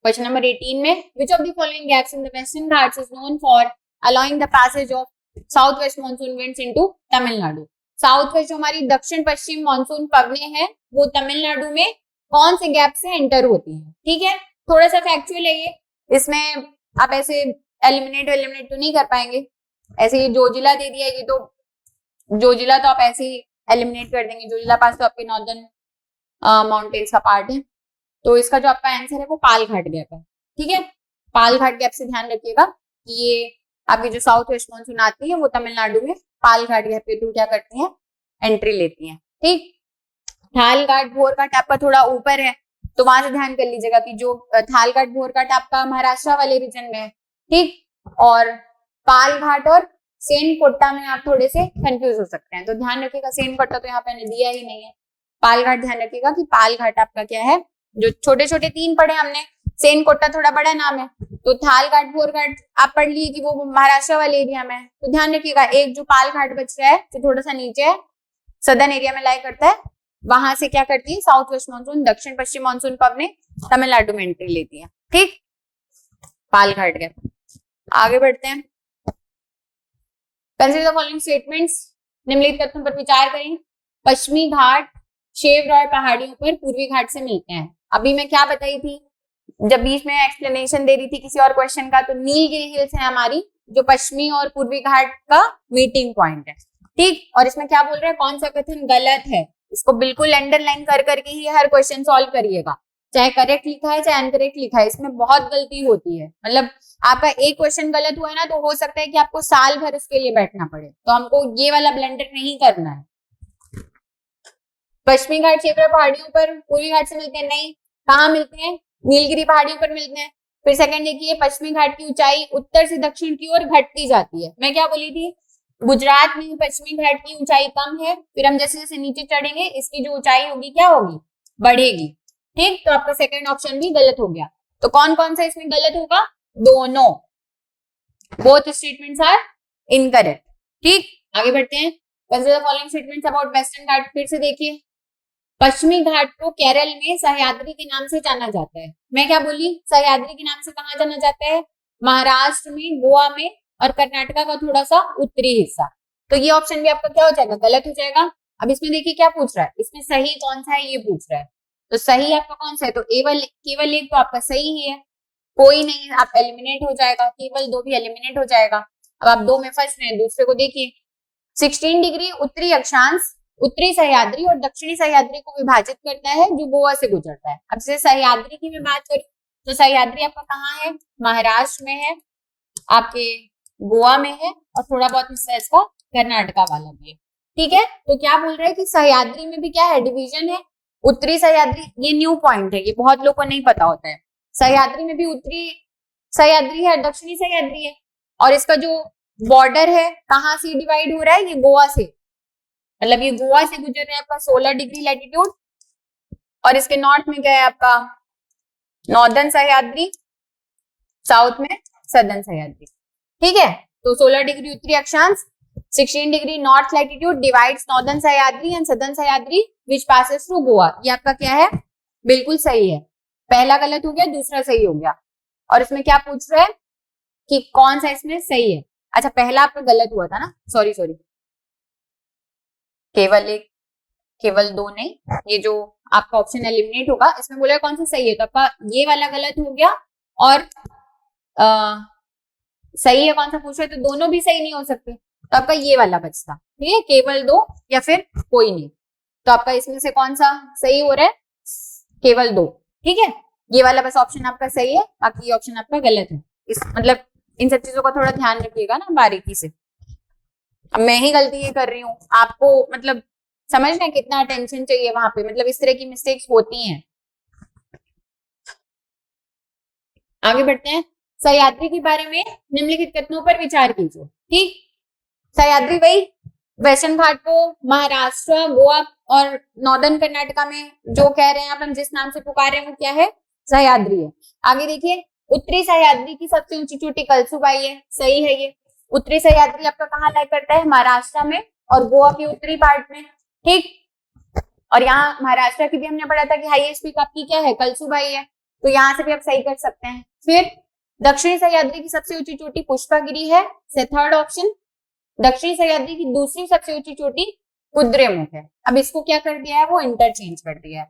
Speaker 1: क्वेश्चन नंबर 18 में, विच of the following gaps in the western Ghats is known for allowing the passage of south west monsoon winds into Tamil Nadu. South west जो हमारी दक्षिण पश्चिम मानसून पवने हैं वो तमिलनाडु में कौन से गैप से एंटर होती हैं। ठीक है, थोड़ा सा फैक्चुअल है ये, इसमें आप ऐसे एलिमिनेट तो नहीं कर पाएंगे। ऐसे जो जिला दे दिया ये, तो जो जिला तो आप ऐसे ही एलिमिनेट कर देंगे। जो जिला पास तो आपके नॉर्दर्न माउंटेन्स का पार्ट है, तो इसका जो आपका आंसर है वो पाल घाट गैप है। ठीक है, पाल घाट गैप से ध्यान रखिएगा कि ये आपकी जो साउथ वेस्ट मानसून आती है वो तमिलनाडु में पाल घाट गैप के थ्रू क्या करती हैं, एंट्री लेती हैं। ठीक, थाल घाट भोर घाट आपका थोड़ा ऊपर है, तो वहां से ध्यान कर लीजिएगा कि जो थाल घाट भोर घाट आपका महाराष्ट्र वाले रीजन में है। ठीक, और पाल घाट और सेन कोट्टा में आप थोड़े से कंफ्यूज हो सकते हैं, तो ध्यान रखिएगा। सेन कोट्टा तो यहाँ पे दिया ही नहीं है। पाल घाट ध्यान रखिएगा कि पाल घाट आपका क्या है, जो छोटे छोटे 3 पढ़े हमने, सेन कोट्टा थोड़ा बड़ा नाम है, तो थाल घाट भोर घाट आप पढ़ लिए कि वो महाराष्ट्र वाले एरिया में है, तो ध्यान रखिएगा। एक जो पाल घाट बच रहा है जो थोड़ा सा नीचे है, सदर्न एरिया में लाई करता है, वहां से क्या करती है साउथ वेस्ट मानसून, दक्षिण पश्चिम मानसून पवने तमिलनाडु में एंट्री लेती है। ठीक, पाल घाट गए। आगे बढ़ते हैं, कंसीडर द फॉलोइंग स्टेटमेंट्स, निम्नलिखित तथ्यों पर विचार करें। पश्चिमी घाट शेवरॉय पहाड़ियों पर पूर्वी घाट से मिलते हैं। अभी मैं क्या बताई थी जब बीच में एक्सप्लेनेशन दे रही थी किसी और क्वेश्चन का, तो नीलगिरी हिल्स है हमारी जो पश्चिमी और पूर्वी घाट का मीटिंग पॉइंट है। ठीक, और इसमें क्या बोल रहे हैं, कौन सा कथन गलत है, इसको बिल्कुल अंडरलाइन कर करके ही हर क्वेश्चन सॉल्व करिएगा। चाहे करेक्ट लिखा है चाहे अनकरेक्ट लिखा है, इसमें बहुत गलती होती है। मतलब आपका एक क्वेश्चन गलत हुआ है ना, तो हो सकता है कि आपको साल भर इसके लिए बैठना पड़े, तो हमको ये वाला ब्लंडर नहीं करना है। पश्चिमी घाट शेवरॉय पहाड़ियों पर पूर्वी घाट से मिलते हैं, नहीं, कहाँ मिलते हैं, नीलगिरी पहाड़ियों पर मिलते हैं। फिर सेकंड देखिए, पश्चिमी घाट की ऊंचाई उत्तर से दक्षिण की ओर घटती जाती है। मैं क्या बोली थी, गुजरात में पश्चिमी घाट की ऊंचाई कम है, फिर हम जैसे जैसे नीचे चढ़ेंगे इसकी जो ऊंचाई होगी क्या होगी, बढ़ेगी। ठीक, तो आपका सेकंड ऑप्शन भी गलत हो गया। तो कौन कौन सा इसमें गलत होगा, दोनों, बोथ स्टेटमेंट्स आर इनकरेक्ट। ठीक, आगे बढ़ते हैं, consider the following statements about western Ghat. फिर से देखिए, पश्चिमी घाट को केरल में सह्याद्री के नाम से जाना जाता है। मैं क्या बोली, सह्याद्री के नाम से कहाँ जाना जाता है, महाराष्ट्र में, गोवा में और कर्नाटका का थोड़ा सा उत्तरी हिस्सा। तो ये ऑप्शन भी आपका क्या हो जाएगा, गलत हो जाएगा। अब इसमें देखिए क्या पूछ रहा है, इसमें सही कौन सा है ये पूछ रहा है, तो सही आपका कौन सा है, तो केवल एक तो आपका सही ही है, कोई नहीं, आप एलिमिनेट हो जाएगा, केवल 2 भी एलिमिनेट हो जाएगा। अब आप 2 में फंस रहे हैं, दूसरे को देखिए, 16 डिग्री उत्तरी अक्षांश उत्तरी सह्याद्री और दक्षिणी सह्याद्री को विभाजित करता है जो गोवा से गुजरता है। अब जैसे सह्याद्री की मैं बात करूं तो सह्याद्री आपका कहाँ है, महाराष्ट्र में है, आपके गोवा में है और थोड़ा बहुत हिस्सा इसका कर्नाटका वाला भी है। ठीक है, तो क्या बोल रहे हैं कि सह्याद्री में भी क्या है, डिवीजन है। उत्तरी सह्याद्री, ये न्यू पॉइंट है, ये बहुत लोगों को नहीं पता होता है। सह्याद्री में भी उत्तरी सह्याद्री है, दक्षिणी सह्याद्री है, और इसका जो बॉर्डर है कहाँ से डिवाइड हो रहा है, ये गोवा से, मतलब ये गोवा से गुजर रहा है आपका 16 डिग्री लैटिट्यूड, और इसके नॉर्थ में क्या है आपका नॉर्दर्न सह्याद्री, साउथ में सदर्न सह्याद्री। ठीक है, तो 16 डिग्री उत्तरी अक्षांश, 16 degree north latitude divides northern Sahyadri and southern Sahyadri which passes through Goa. ये आपका क्या है, बिल्कुल सही है। पहला गलत हो गया, दूसरा सही हो गया। और इसमें क्या पूछ रहा है कि कौन सा इसमें सही है। अच्छा, पहला आपका गलत हुआ था ना, सॉरी केवल एक, केवल 2 नहीं, ये जो आपका ऑप्शन एलिमिनेट होगा इसमें बोला कौन सा सही है, तो आपका ये वाला गलत हो गया। और सही है कौन सा पूछ रहे, तो दोनों भी सही नहीं हो सकते, तो आपका ये वाला बचता। ठीक है, केवल 2 या फिर कोई नहीं, तो आपका इसमें से कौन सा सही हो रहा है, केवल 2। ठीक है, ये वाला बस ऑप्शन आपका सही है, बाकी ये ऑप्शन आपका गलत है। इस मतलब इन सब चीजों का थोड़ा ध्यान रखिएगा ना बारीकी से। अब मैं ही गलती ये कर रही हूँ, आपको मतलब समझना कितना अटेंशन चाहिए वहां पे, मतलब इस तरह की मिस्टेक्स होती हैं। आगे बढ़ते हैं, सह्याद्री के बारे में निम्नलिखित कथनों पर विचार कीजिए। ठीक, सह्याद्री वही वेस्टर्न घाट को महाराष्ट्र, गोवा और नॉर्दर्न कर्नाटका में जो कह रहे हैं अपन, जिस नाम से पुकार रहे हैं, वो क्या है? सह्याद्री है। आगे देखिए, उत्तरी सह्याद्री की सबसे ऊंची चोटी कलसुबाई है, सही है ये। उत्तरी सह्याद्री आपका कहाँ लाई करता है? महाराष्ट्र में और गोवा के उत्तरी पार्ट में, ठीक। और यहाँ महाराष्ट्र की भी हमने पढ़ा था कि हाईएस्ट पीक आपकी क्या है? कलसुबाई है, तो यहाँ से भी आप सही कर सकते हैं। फिर दक्षिणी सह्याद्री की सबसे ऊंची चोटी पुष्पगिरी है, से थर्ड ऑप्शन। दक्षिणी सह्याद्री की दूसरी सबसे ऊंची चोटी कुद्रेमुख है। अब इसको क्या कर दिया है? वो इंटरचेंज कर दिया है,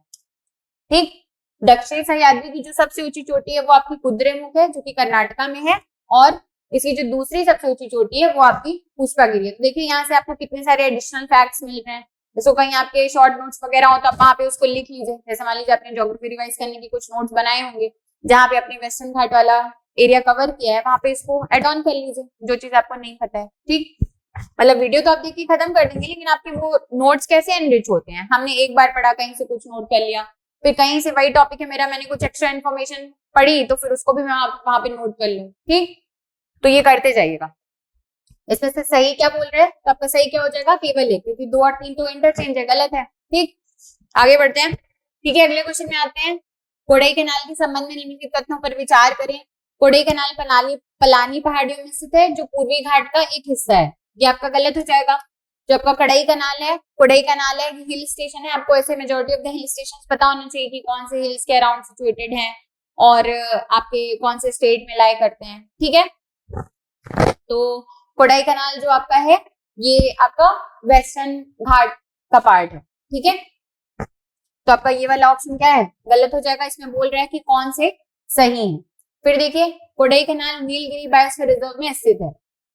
Speaker 1: ठीक। दक्षिणी सह्याद्री की जो सबसे ऊंची चोटी है वो आपकी कुद्रेमुख है, जो कि कर्नाटका में है, और इसकी जो दूसरी सबसे ऊंची चोटी है वो आपकी पुष्पगिरी है। तो देखिए यहाँ से आपको कितने सारे एडिशनल फैक्ट्स मिल रहे हैं। जैसे कहीं आपके शॉर्ट नोट्स वगैरह हो तो आप वहां पे उसको लिख लीजिए। जैसे मान लीजिए आपने ज्योग्राफी रिवाइज करने की कुछ नोट्स बनाए होंगे जहाँ पे अपने वेस्टर्न घाट वाला एरिया कवर किया है, वहां पे इसको एड ऑन कर लीजिए, जो चीज आपको नहीं पता है, ठीक। मतलब वीडियो तो आप देखिए खत्म कर देंगे, लेकिन आपके वो नोट्स कैसे एनरिच होते हैं? हमने एक बार पढ़ा, कहीं से कुछ नोट कर लिया, फिर कहीं से वही टॉपिक है मेरा, मैंने कुछ एक्स्ट्रा इन्फॉर्मेशन पढ़ी तो फिर उसको भी मैं वहां पे नोट कर लूं, ठीक। तो ये करते जाइएगा। इसमें से सही क्या बोल रहे हैं? तो आपका सही क्या हो जाएगा? केवल एक, क्योंकि 2 और 3 तो इंटरचेंज है, गलत है, ठीक। आगे बढ़ते हैं, ठीक है। अगले क्वेश्चन में आते हैं। कोडई कैनाल के संबंध में निम्नलिखित तथ्यों पर विचार करें। कोडई कैनाल पलानी पहाड़ियों में स्थित है, जो पूर्वी घाट का एक हिस्सा है। ये आपका गलत हो जाएगा। जो आपका कोडई कैनाल है, हिल स्टेशन है। आपको ऐसे majority of the hill station पता होना चाहिए कि कौन से हिल्स के अराउंड सिचुएटेड है और आपके कौन से स्टेट में लाई करते हैं, ठीक है। तो कोडाई कैनाल जो आपका है ये आपका वेस्टर्न घाट का पार्ट है, ठीक है। तो आपका ये वाला ऑप्शन क्या है? गलत हो जाएगा। इसमें बोल रहा है कि कौन से सही है। फिर देखिए, Kodai canal Nilgiri biosphere reserve में स्थित है,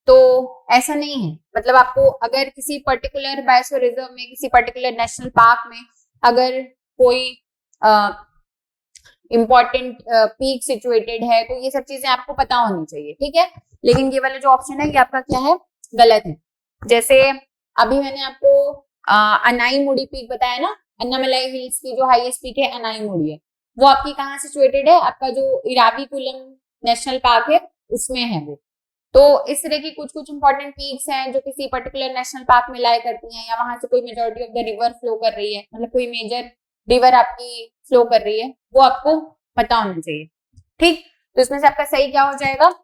Speaker 1: तो ऐसा नहीं है। मतलब आपको अगर किसी पर्टिकुलर बायोस्फीयर रिजर्व में, किसी पर्टिकुलर नेशनल पार्क में अगर कोई इंपॉर्टेंट पीक सिचुएटेड है तो ये सब चीजें आपको पता होनी चाहिए, ठीक है। लेकिन ये वाला जो ऑप्शन है ये आपका क्या है? गलत है। जैसे अभी मैंने आपको अनाईमुड़ी पीक बताया ना, अन्नामलाई हिल्स की जो हाईएस्ट पीक है अनाईमुड़ी है, वो आपकी कहाँ सिचुएटेड है? आपका जो इराविकुलम नेशनल पार्क है उसमें है वो। तो इस तरह की कुछ कुछ इंपॉर्टेंट पीक्स हैं जो किसी पर्टिकुलर नेशनल पार्क में लाई करती हैं, या वहां से कोई majority of the river flow कर रही है, मतलब कोई मेजर रिवर आपकी फ्लो कर रही है, वो आपको पता होना चाहिए, ठीक। तो इसमें से आपका सही क्या हो जाएगा?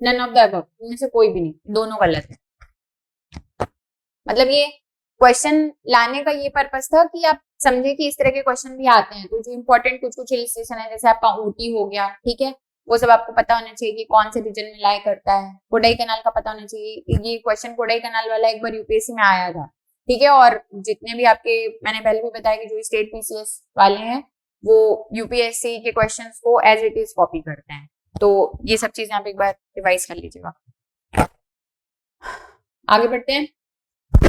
Speaker 1: नन ऑफ द अबव, इनमें से कोई भी नहीं, दोनों गलत है। मतलब ये क्वेश्चन लाने का ये पर्पस था कि आप समझे कि इस तरह के क्वेश्चन भी आते हैं। तो जो इंपॉर्टेंट कुछ कुछ हिल स्टेशन है, जैसे आपका ऊटी हो गया, ठीक है, वो सब आपको पता होना चाहिए कि कौन से रीजन में लाई करता है। कोडाई कैनाल का पता होना चाहिए। ये क्वेश्चन कोडाई कैनाल वाला एक बार यूपीएससी में आया था, ठीक है। और जितने भी आपके, मैंने पहले भी बताया कि जो स्टेट पीसीएस वाले हैं वो यूपीएससी के क्वेश्चंस को एज इट इज कॉपी करते हैं। तो ये सब चीजें आप एक बार रिवाइज कर लीजिएगा। आगे बढ़ते हैं।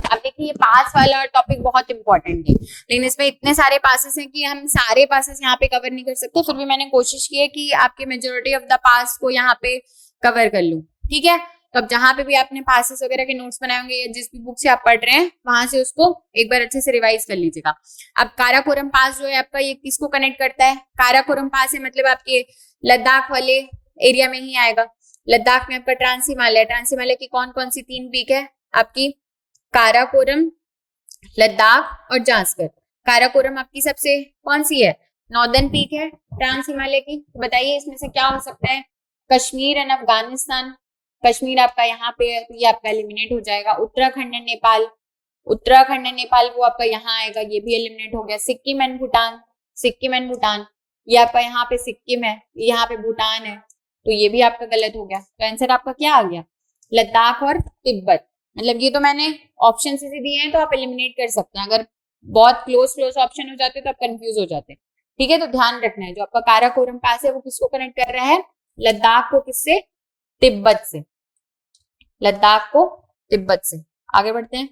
Speaker 1: अब देखिए, ये पास वाला टॉपिक बहुत इंपॉर्टेंट है, लेकिन इसमें इतने सारे पासेस हैं कि हम सारे पासेस यहाँ पे कवर नहीं कर सकते। फिर भी मैंने कोशिश की है कि आपके मेजोरिटी ऑफ द पास को यहाँ पे कवर कर लूं, ठीक है। तो अब जहां पे भी आपने पासेस वगैरह के नोट्स बनाए होंगे या जिस भी बुक से आप पढ़ रहे हैं, वहां से उसको एक बार अच्छे से रिवाइज कर लीजिएगा। अब काराकोरम पास जो है आपका, ये किसको कनेक्ट करता है? काराकोरम पास है मतलब आपके लद्दाख वाले एरिया में ही आएगा। लद्दाख में आपका ट्रांस हिमालय, ट्रांस हिमालय की कौन कौन सी 3 पीक है आपकी? काराकोरम, लद्दाख और जास्कर। काराकोरम आपकी सबसे कौन सी है? नॉर्दर्न पीक है ट्रांस हिमालय की। तो बताइए इसमें से क्या हो सकता है? कश्मीर एंड अफगानिस्तान। कश्मीर आपका यहाँ पे है, तो ये आपका एलिमिनेट हो जाएगा। उत्तराखंड एंड नेपाल, उत्तराखंड एंड नेपाल वो आपका यहाँ आएगा, ये भी एलिमिनेट हो गया। सिक्किम एंड भूटान, सिक्किम एंड भूटान, ये आपका यहाँ पे सिक्किम है, यहाँ पे भूटान है, तो ये भी आपका गलत हो गया। तो आंसर आपका क्या आ गया? लद्दाख और तिब्बत। मतलब ये तो मैंने ऑप्शन से दिए हैं तो आप एलिमिनेट कर सकते हैं। अगर बहुत क्लोज ऑप्शन हो जाते तो आप कंफ्यूज हो जाते हैं, ठीक है। तो ध्यान रखना है, जो आपका काराकोरम पास है वो किसको कनेक्ट कर रहा है? लद्दाख को किससे? तिब्बत से। लद्दाख को तिब्बत से। आगे बढ़ते हैं।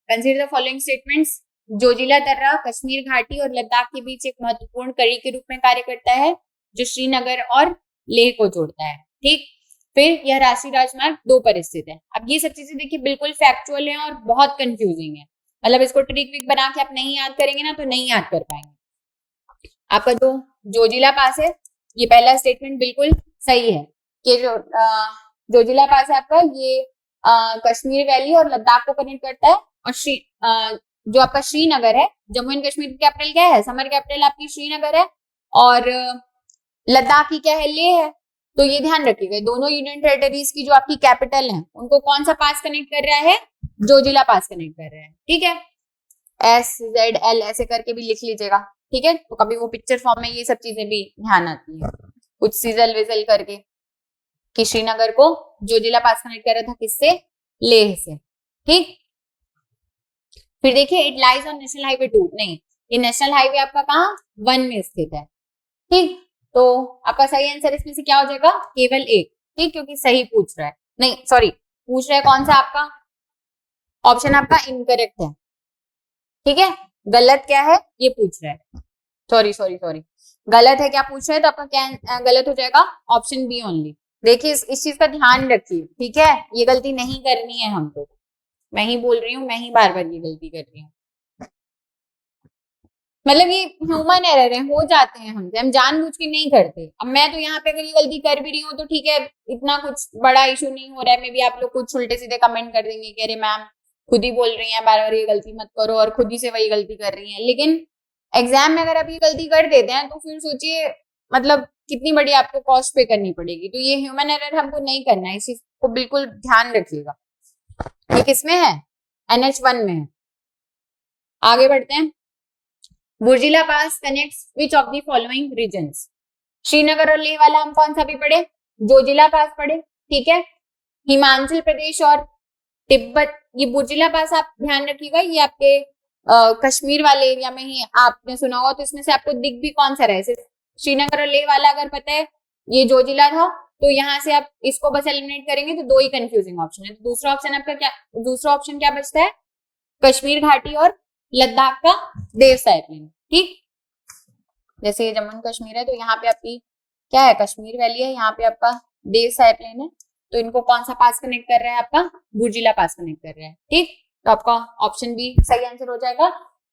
Speaker 1: Consider the following statements. Zoji La दर्रा कश्मीर घाटी और लद्दाख के बीच एक महत्वपूर्ण कड़ी के रूप में कार्य करता है, जो श्रीनगर और लेह को जोड़ता है, ठीक। फिर यह राष्ट्रीय राजमार्ग 2 पर स्थित है। अब ये सब चीजें देखिए बिल्कुल फैक्चुअल है और बहुत कंफ्यूजिंग है। मतलब इसको ट्रिक विक बना के आप नहीं याद करेंगे ना तो नहीं याद कर पाएंगे। आपका जो जोजिला पास है, ये पहला स्टेटमेंट बिल्कुल सही है कि जो जोजिला पास है आपका, ये कश्मीर वैली और लद्दाख को कनेक्ट करता है। और जो आपका श्रीनगर है, जम्मू एंड कश्मीर की कैपिटल क्या है, समर कैपिटल आपकी श्रीनगर है, और लद्दाख की क्या है, लेह है। तो ये ध्यान रखिएगा, दोनों यूनियन टेरिटरीज की जो आपकी कैपिटल है उनको कौन सा पास कनेक्ट कर रहा है, जोजिला पास कनेक्ट कर रहा है। ठीक है, SZL ऐसे करके भी लिख लीजिएगा। ठीक है, तो कभी वो पिक्चर फॉर्म में ये सब चीजें भी ध्यान आती है, कुछ सिजल विजल करके, कि श्रीनगर को जोजिला पास कनेक्ट कर रहा था किससे, लेह से। ठीक, फिर देखिए it lies on national highway 2, नहीं ये नेशनल हाईवे आपका कहाँ, 1 में स्थित है। ठीक, तो आपका सही आंसर इसमें से क्या हो जाएगा, केवल एक। ठीक, क्योंकि सही पूछ रहा है, नहीं सॉरी पूछ रहा है कौन सा, आपका ऑप्शन आपका इनकरेक्ट है। ठीक है, गलत क्या है ये पूछ रहा है, सॉरी गलत है क्या पूछ रहा है, तो आपका क्या गलत हो जाएगा, ऑप्शन बी ओनली। देखिए इस चीज का ध्यान रखिए। ठीक है, ये गलती नहीं करनी है हमको, मैं ही बोल रही हूँ, मैं ही बार बार ये गलती कर रही हूँ। मतलब ये ह्यूमन एरर है, हो जाते हैं हमसे, हम जानबूझ के नहीं करते। अब मैं तो यहाँ पे अगर ये गलती कर भी रही हूँ तो ठीक है, इतना कुछ बड़ा इशू नहीं हो रहा है। मे बी आप लोग कुछ उल्टे सीधे कमेंट कर देंगे कि अरे मैम खुद ही बोल रही हैं बार बार ये गलती मत करो, और खुद ही से वही गलती कर रही हैं। लेकिन एग्जाम में अगर आप ये गलती कर देते हैं तो फिर सोचिए मतलब कितनी बड़ी आपको कॉस्ट पे करनी पड़ेगी। तो ये ह्यूमन एरर हमको नहीं करना है, इस चीज को बिल्कुल ध्यान रखिएगा। ये किसमें है, NH1 में है। आगे बढ़ते हैं। Burzila pass connects which of the following regions. Srinagar और लेह वाला हम कौन सा भी पढ़े, जोजिला पास पढ़े। ठीक है, हिमाचल प्रदेश और तिब्बत, ये बुर्जिला पास आप ध्यान रखिएगा, ये आपके कश्मीर वाले एरिया में ही आपने सुना होगा। तो इसमें से आपको दिख भी कौन सा रहा है, श्रीनगर और लेह वाला अगर पता है ये जोजिला था, तो यहाँ से आप इसको बस एलिमिनेट करेंगे तो दो ही कंफ्यूजिंग ऑप्शन है। तो दूसरा ऑप्शन आपका क्या, दूसरा ऑप्शन क्या बचता है, कश्मीर घाटी और लद्दाख का देवसाई प्लेन। ठीक, जैसे ये जम्मू एंड कश्मीर है तो यहाँ पे आपकी क्या है, कश्मीर वैली है, यहाँ पे आपका देवसाई प्लेन है। तो इनको कौन सा पास कनेक्ट कर रहा है, आपका बुर्जिला पास कनेक्ट कर रहा है। ठीक, तो आपका ऑप्शन बी सही आंसर हो जाएगा।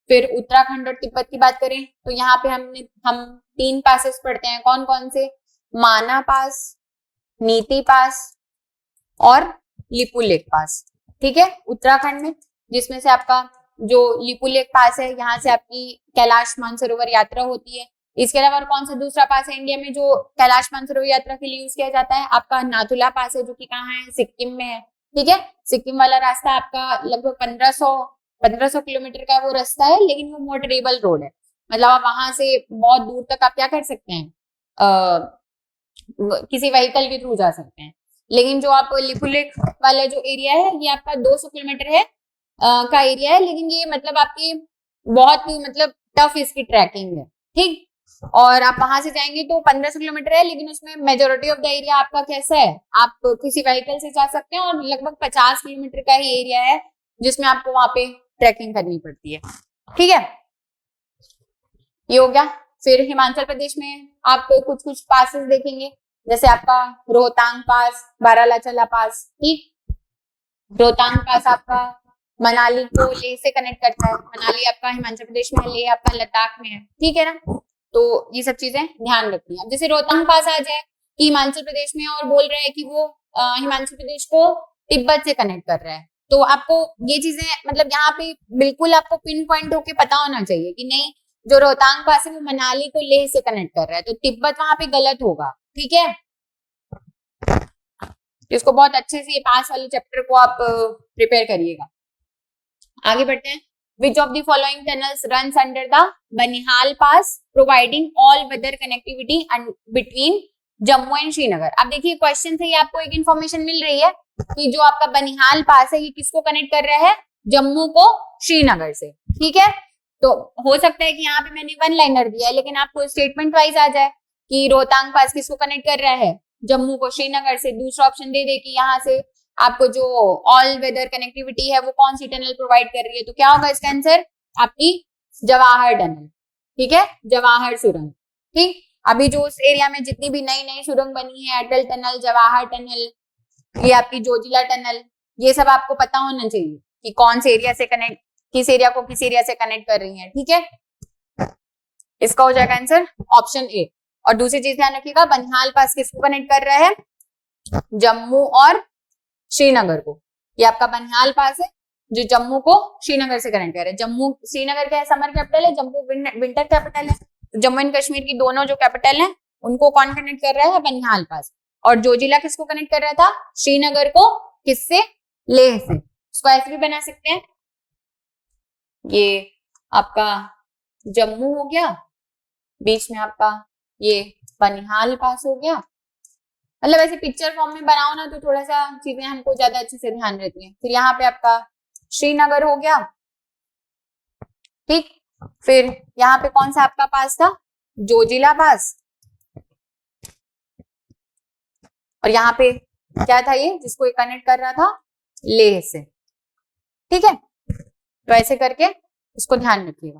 Speaker 1: फिर उत्तराखंड और तिब्बत की बात करें तो यहाँ पे हम 3 पासेस पढ़ते हैं, कौन कौन से, माना पास, नीति पास और लिपुलेख पास। ठीक है, उत्तराखंड में, जिसमें से आपका जो लिपुलेख पास है, यहाँ से आपकी कैलाश मानसरोवर यात्रा होती है। इसके अलावा और कौन सा दूसरा पास है इंडिया में जो कैलाश मानसरोवर यात्रा के लिए यूज किया जाता है, आपका नाथुला पास है, जो कि कहाँ है, सिक्किम में है। ठीक है, सिक्किम वाला रास्ता आपका लगभग 1500 किलोमीटर का वो रास्ता है, लेकिन वो मोटरेबल रोड है। मतलब आप वहां से बहुत दूर तक आप क्या कर सकते हैं, किसी व्हीकल के थ्रू जा सकते हैं। लेकिन जो आप लिपुलेख वाला जो एरिया है ये आपका 200 किलोमीटर है का एरिया है, लेकिन ये मतलब आपकी बहुत मतलब टफ इसकी ट्रैकिंग है। ठीक, और आप वहां से जाएंगे तो 1500 किलोमीटर है, लेकिन उसमें मेजोरिटी ऑफ द एरिया आपका कैसा है, आप किसी व्हीकल से जा सकते हैं, और लगभग 50 किलोमीटर का ही एरिया है जिसमें आपको वहां पे ट्रैकिंग करनी पड़ती है। ठीक है, ये हो गया। फिर हिमाचल प्रदेश में आप कुछ कुछ पासेस देखेंगे, जैसे आपका रोहतांग पास, बारालाचला पास। ठीक, रोहतांग पास आपका मनाली को लेह से कनेक्ट करता है, मनाली आपका हिमाचल प्रदेश में है, लेह आपका लद्दाख में है। ठीक है ना, तो ये सब चीजें ध्यान रखनी है। अब जैसे रोहतांग पास आ जाए कि हिमाचल प्रदेश में, और बोल रहे हैं कि वो हिमाचल प्रदेश को तिब्बत से कनेक्ट कर रहा है, तो आपको ये चीजें मतलब यहाँ पे बिल्कुल आपको पिन पॉइंट होके पता होना चाहिए कि नहीं, जो रोहतांग पास है वो मनाली को लेह से कनेक्ट कर रहा है, तो तिब्बत वहां पे गलत होगा। ठीक है, इसको बहुत अच्छे से ये पास वाले चैप्टर को आप प्रिपेयर करिएगा। आगे बढ़ते हैं। Which of the following tunnels runs under the Banihal Pass, providing all weather connectivity and between Jammu and Srinagar. अब देखिए क्वेश्चन से ही आपको एक इन्फॉर्मेशन मिल रही है कि जो आपका बनिहाल पास है ये किसको कनेक्ट कर रहा है, जम्मू को श्रीनगर से। ठीक है, तो हो सकता है कि यहाँ पे मैंने 1 लाइनर दिया है, लेकिन आपको स्टेटमेंट वाइज आ जाए कि रोहतांग पास किसको कनेक्ट कर रहा है, जम्मू को श्रीनगर से। दूसरा ऑप्शन दे दे कि यहाँ से आपको जो ऑल वेदर कनेक्टिविटी है वो कौन सी टनल प्रोवाइड कर रही है, तो क्या होगा इसका आंसर, आपकी जवाहर टनल। ठीक है, जवाहर सुरंग। ठीक, अभी जो उस एरिया में जितनी भी नई नई सुरंग बनी है, अटल टनल, जवाहर टनल, ये आपकी जोजिला टनल, ये सब आपको पता होना चाहिए कि कौन से एरिया से कनेक्ट, किस एरिया को किस एरिया से कनेक्ट कर रही है। ठीक है, इसका हो जाएगा आंसर ऑप्शन ए। और दूसरी चीज ध्यान रखिएगा, बनिहाल पास किसको कनेक्ट कर रहा है, जम्मू और श्रीनगर को। ये आपका बनिहाल पास है जो जम्मू को श्रीनगर से कनेक्ट कर रहा है। जम्मू श्रीनगर क्या है, समर कैपिटल है, जम्मू विंटर कैपिटल है। तो जम्मू एंड कश्मीर की दोनों जो कैपिटल है उनको कौन कनेक्ट कर रहा है, बनिहाल पास। और जोजिला किसको कनेक्ट कर रहा था, श्रीनगर को किससे, लेह से। इसको ऐसे भी बना सकते हैं, ये आपका जम्मू हो गया, बीच में आपका ये बनिहाल पास हो गया। मतलब ऐसे पिक्चर फॉर्म में बनाओ ना तो थोड़ा सा चीजें हमको ज्यादा अच्छे से ध्यान रहती हैं। फिर यहाँ पे आपका श्रीनगर हो गया, ठीक। फिर यहाँ पे कौन सा आपका पास था, जोजिला पास। और यहाँ पे क्या था ये, जिसको कनेक्ट कर रहा था लेह से, ठीक है। तो ऐसे करके इसको ध्यान रखिएगा।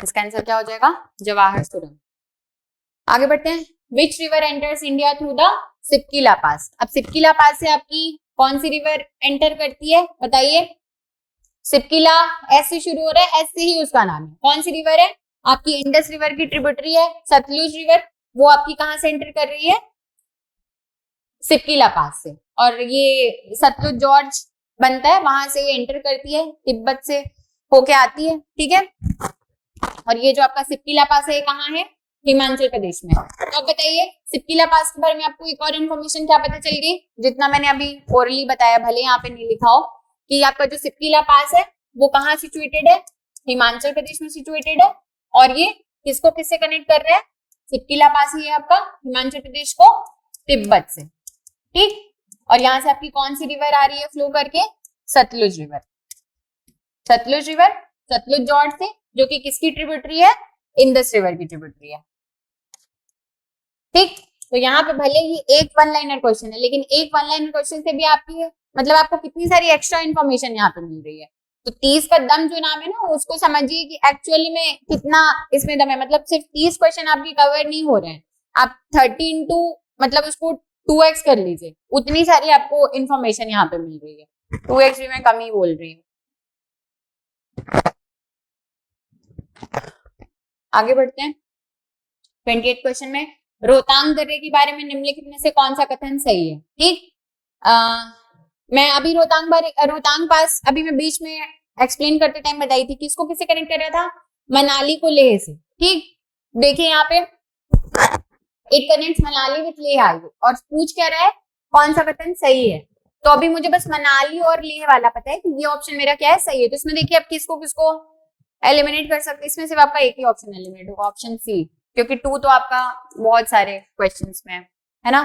Speaker 1: इसका आंसर क्या हो जाएगा, जवाहर सुरंग। आगे बढ़ते हैं। Which river enters India through the Shipkila pass. अब सिपकिला पास से आपकी कौन सी रिवर एंटर करती है, बताइए। सिपकिला एस से शुरू हो रहा है, एस से ही उसका नाम है। कौन सी रिवर है, आपकी इंडस रिवर की ट्रिब्यूटरी है, सतलुज रिवर। वो आपकी कहां से एंटर कर रही है, सिपकिला पास से। और ये सतलुज जॉर्ज बनता है, वहां से ये एंटर करती है, तिब्बत से होके आती है, ठीक है। और ये जो आपका सिपकिला पास है, ये कहाँ है, हिमाचल प्रदेश में। तो अब बताइए सिपकिला पास के बारे में आपको एक और इन्फॉर्मेशन क्या पता चल गई, जितना मैंने अभी ओरली बताया, भले यहाँ पे नहीं लिखा हो, कि आपका जो सिपकिला पास है वो कहाँ सिचुएटेड है, हिमाचल प्रदेश में सिचुएटेड है। और ये किसको किससे कनेक्ट कर रहा है, सिपकिला पास ही है आपका हिमाचल प्रदेश को तिब्बत से, ठीक। और यहाँ से आपकी कौन सी रिवर आ रही है फ्लो करके, Sutlej river. Sutlej river Sutlej gorge से, जो कि किसकी ट्रिब्यूटरी है, इंडस रिवर की ट्रिब्यूटरी है, ठीक। तो यहाँ पे भले ही एक वन लाइनर क्वेश्चन है, लेकिन एक वन लाइनर क्वेश्चन से भी आपकी मतलब आपको कितनी सारी एक्स्ट्रा इन्फॉर्मेशन यहाँ पे मिल रही है। तो 30 का दम जो नाम है ना, उसको समझिए कि एक्चुअली में कितना इसमें दम है। मतलब सिर्फ 30 क्वेश्चन आपके कवर नहीं हो रहे हैं, आप 30 into मतलब उसको 2x कर लीजिए, उतनी सारी आपको इन्फॉर्मेशन यहाँ पे मिल रही है। 2x भी मैं कम ही बोल रही हूँ। आगे बढ़ते हैं 28 क्वेश्चन में। रोहतांग दर्रे के बारे में निम्नलिखित में से कौन सा कथन सही है, ठीक। मैं अभी रोहतांग पास अभी मैं बीच में एक्सप्लेन करते टाइम बताई थी, किसको किससे कनेक्ट कर रहा था, मनाली को लेह से, ठीक। देखिए यहाँ पे it connects Manali with Leh highway, और पूछ क्या रहा है कौन सा कथन सही है। तो अभी मुझे बस मनाली और लेह वाला पता है कि ये ऑप्शन मेरा क्या है, सही है। तो इसमें देखिए आप किसको किसको एलिमिनेट कर सकते हैं, इसमें सिर्फ आपका एक ही ऑप्शन एलिमिनेट होगा, ऑप्शन सी, क्योंकि 2 तो आपका बहुत सारे क्वेश्चंस में है ना,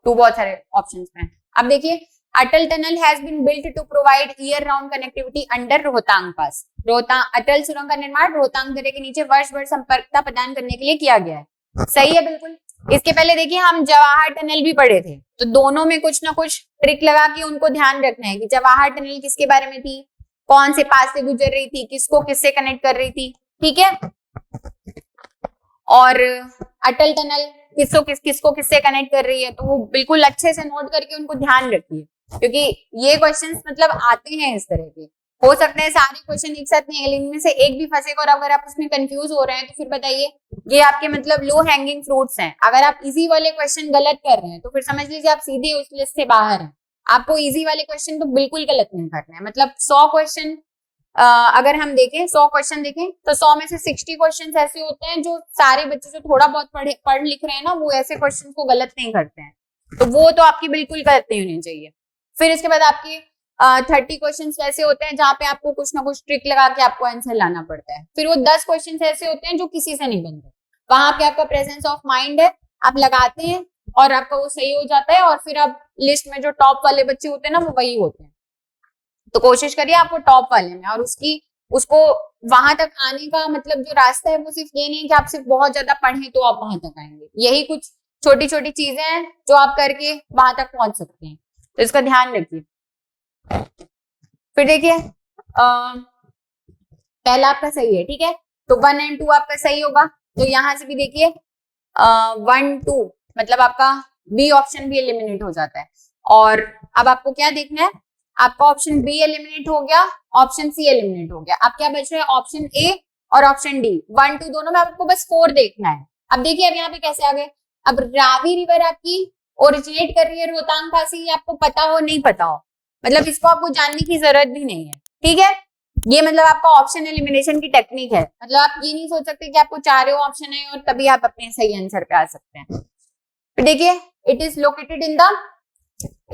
Speaker 1: 2 बहुत सारे ऑप्शंस में। अब देखिए Atal tunnel has been built to provide year round connectivity under Rohtang pass. Atal सुरंग का निर्माण रोहतांग दर्रे के नीचे वर्ष भर संपर्कता प्रदान करने के लिए किया गया है, सही है बिल्कुल। इसके पहले देखिए हम जवाहर टनल भी पढ़े थे, तो दोनों में कुछ ना कुछ ट्रिक लगा के उनको ध्यान रखना है कि जवाहर टनल किसके बारे में थी, कौन से पास से गुजर रही थी, किसको किससे कनेक्ट कर रही थी, ठीक है। और अटल टनल किसको किससे कनेक्ट कर रही है, तो वो बिल्कुल अच्छे से नोट करके उनको ध्यान रखिए, क्योंकि ये क्वेश्चंस मतलब आते हैं इस तरह के। हो सकता है सारे क्वेश्चन एक साथ नहीं, इनमें से एक भी फंसेगा, और अगर आप उसमें कंफ्यूज हो रहे हैं तो फिर बताइए, ये आपके मतलब लो हैंगिंग फ्रूट्स हैं। अगर आप इजी वाले क्वेश्चन गलत कर रहे हैं तो फिर समझ लीजिए आप सीधे उस लिस्ट से बाहर हैं। आपको इजी वाले क्वेश्चन तो बिल्कुल गलत नहीं करना है। मतलब 100 क्वेश्चन अगर हम देखें, 100 क्वेश्चन देखें तो 100 में से 60 क्वेश्चन ऐसे होते हैं जो सारे बच्चे जो थोड़ा बहुत पढ़ लिख रहे हैं ना, वो ऐसे क्वेश्चन को गलत नहीं करते हैं, तो वो तो आपकी बिल्कुल गलत नहीं होनी चाहिए। फिर इसके बाद आपके 30 क्वेश्चन ऐसे होते हैं जहां पे आपको कुछ ना कुछ ट्रिक लगा के आपको आंसर लाना पड़ता है। फिर वो 10 क्वेश्चन ऐसे होते हैं जो किसी से नहीं बनते, वहां पे आपका प्रेजेंस ऑफ माइंड है, आप लगाते हैं और आपका वो सही हो जाता है, और फिर आप लिस्ट में जो टॉप वाले बच्चे होते हैं ना, वो वही होते हैं। तो कोशिश करिए आपको टॉप वाले में, और उसको वहां तक आने का मतलब जो रास्ता है वो सिर्फ ये नहीं है कि आप सिर्फ बहुत ज्यादा पढ़ें तो आप वहां तक आएंगे। यही कुछ छोटी छोटी चीजें हैं जो आप करके वहां तक पहुंच सकते हैं, तो इसका ध्यान रखिए। फिर देखिए पहला आपका सही है, ठीक है, तो 1 और 2 आपका सही होगा। तो यहां से भी देखिए 1, 2 मतलब आपका बी ऑप्शन भी एलिमिनेट हो जाता है। और अब आपको क्या देखना है, आपका ऑप्शन बी एलिमिनेट हो गया, ऑप्शन सी एलिमिनेट हो गया। अब क्या बच रहा है, ऑप्शन ए और ऑप्शन डी। 1, 2 दोनों में आपको बस 4 देखना है। अब देखिए अब यहाँ पे कैसे आ गए, अब रावी रिवर आपकी ओरिजिनेट कर रही है रोहतांग पास से, ये आपको पता हो नहीं पता हो, मतलब इसको आपको जानने की जरूरत भी नहीं है, ठीक है। ये मतलब आपका ऑप्शन एलिमिनेशन की टेक्निक है, मतलब आप ये नहीं सोच सकते कि आपको चारों ऑप्शन है और तभी आप अपने सही आंसर पे आ सकते हैं। तो देखिए, it is located in the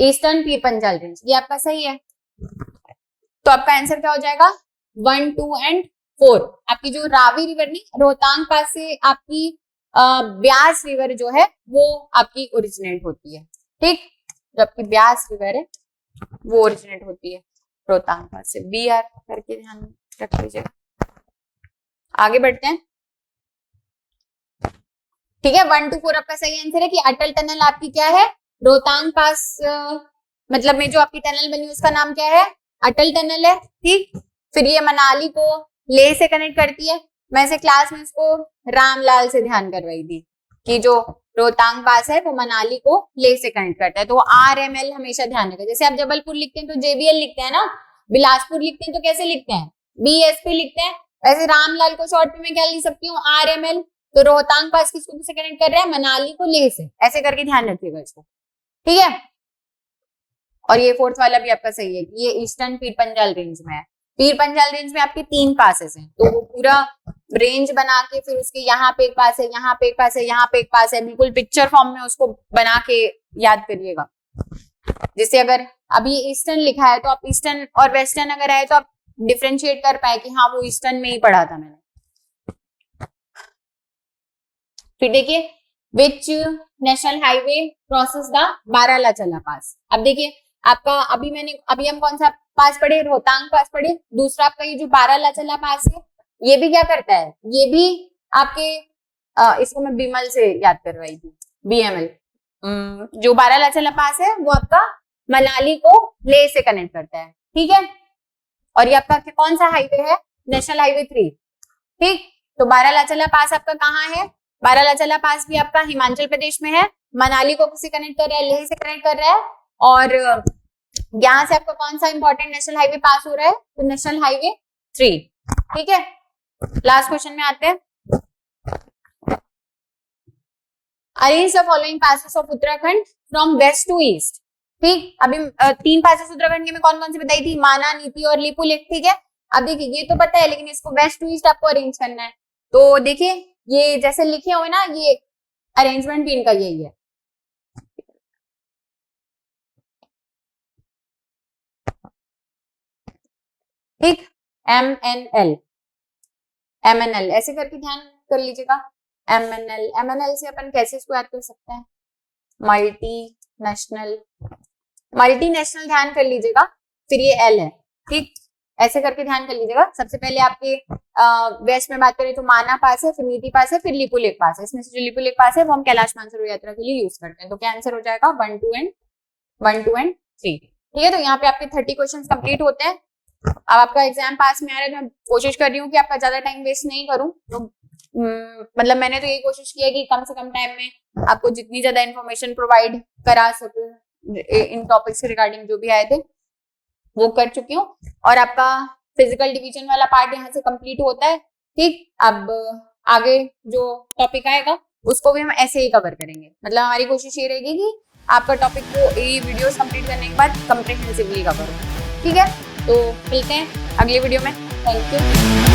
Speaker 1: eastern Pir Panjal range, ये आपका सही है। तो आपका आंसर क्या हो जाएगा, 1, 2 एंड 4। आपकी जो रावी रिवर नहीं, रोहतांग पास से आपकी ब्यास रिवर जो है वो आपकी ओरिजिनेट होती है, ठीक। जो आपकी ब्यास रिवर है वो ओरिजिनेट होती है रोहतांग पास से। बी आर करके ध्यान रख लीजिएगा। आगे बढ़ते हैं, ठीक है। 1 to 4 आपका सही आंसर है कि अटल टनल आपकी क्या है, रोहतांग पास मतलब में जो आपकी टनल बनी उसका नाम क्या है, अटल टनल है, ठीक। फिर ये मनाली को लेह से कनेक्ट करती है। मैं से क्लास में इसको रामलाल से ध्यान करवाई थी कि जो रोहतांग पास है वो मनाली को लेह से कनेक्ट करता है, तो RML हमेशा ध्यान रखें। जैसे आप जबलपुर लिखते हैं तो JBL लिखते हैं ना, बिलासपुर लिखते हैं तो कैसे लिखते हैं, BSP लिखते हैं। वैसे रामलाल को शॉर्ट में मैं क्या लिख सकती हूँ, RML। तो रोहतांग पास किसको से कनेक्ट कर रहा है, मनाली को लेह से, ऐसे करके ध्यान रखिएगा इसको, ठीक है। और ये 4th वाला भी आपका सही है कि ये ईस्टर्न पीर पंजाल रेंज में है। पीर पंजाल रेंज में आपके 3 पासेस हैं, तो वो पूरा रेंज बना के फिर उसके यहाँ पे एक पास है, यहाँ पे एक पास है, यहाँ पे एक पास है, बिल्कुल पिक्चर फॉर्म में उसको बना के याद करिएगा। जिससे अगर अभी ईस्टर्न लिखा है तो आप ईस्टर्न और वेस्टर्न अगर आए तो आप डिफरेंशिएट कर पाए कि हाँ वो ईस्टर्न में ही पढ़ा था मैंने। फिर देखिए, which national highway crosses the Baralachala pass. अब देखिए आपका अभी हम कौन सा पास पढ़े, रोहतांग पास पढ़े। दूसरा आपका ये जो बारालाचला पास है ये भी क्या करता है, ये भी आपके इसको मैं बिमल से याद करवाई थी, BML। जो बारालाचला पास है वो आपका मनाली को लेह से कनेक्ट करता है, ठीक है। और ये आपका कौन सा हाईवे है, नेशनल हाईवे 3, ठीक। तो बारालाचला पास आपका कहाँ है, बारालाचला पास भी आपका हिमाचल प्रदेश में है। मनाली को किससे कनेक्ट कर रहा है, लेह से कनेक्ट कर रहा है। और यहां से आपका कौन सा इंपॉर्टेंट नेशनल हाईवे पास हो रहा है, तो नेशनल हाईवे 3, ठीक है। लास्ट क्वेश्चन में आते हैं। Arrange the following passes of Uttarakhand from west to east, ठीक। अभी 3 पासेस उत्तराखंड के मैं कौन कौन से बताई थी, माना, नीति और लिपुलेख, ठीक है। अब देखिए ये तो पता है, लेकिन इसको वेस्ट टू ईस्ट आपको अरेंज करना है। तो देखिए ये जैसे लिखे हुए ना, ये अरेंजमेंट भी इनका यही है, ठीक। MNL ऐसे करके ध्यान कर लीजिएगा। MNL से अपन कैसे इसको याद कर सकते हैं, मल्टीनेशनल ध्यान कर लीजिएगा। फिर ये L है, ठीक। ऐसे करके ध्यान कर लीजिएगा। सबसे पहले आपके वेस्ट में बात करें तो माना पास है, फिर नीति पास है, फिर लिपुलेख पास है। इसमें से जो लिपुलेख पास है वो हम कैलाश मानसरोवर यात्रा के लिए यूज करते हैं। तो क्या आंसर हो जाएगा, 1, 2 एंड 3, ठीक है। तो यहाँ पे आपके 30 क्वेश्चन कंप्लीट होते हैं। अब आपका एग्जाम पास में आ रहा है तो मैं कोशिश कर रही हूँ कि आपका ज्यादा टाइम वेस्ट नहीं करूँ। तो मतलब मैंने तो यही कोशिश की है कि कम से कम टाइम में आपको जितनी ज्यादा इन्फॉर्मेशन प्रोवाइड करा सकूं इन टॉपिक्स से रिगार्डिंग जो भी आए थे वो कर चुकी हूँ। और आपका फिजिकल डिवीजन वाला पार्ट यहाँ से कंप्लीट होता है, ठीक। अब आगे जो टॉपिक आएगा उसको भी हम ऐसे ही कवर करेंगे। मतलब हमारी कोशिश ये रहेगी कि आपका टॉपिक को ये वीडियोस कंप्लीट करने के बाद कंप्रिहेंसिवली कवर हो, ठीक है। तो मिलते हैं अगले वीडियो में। Thank you.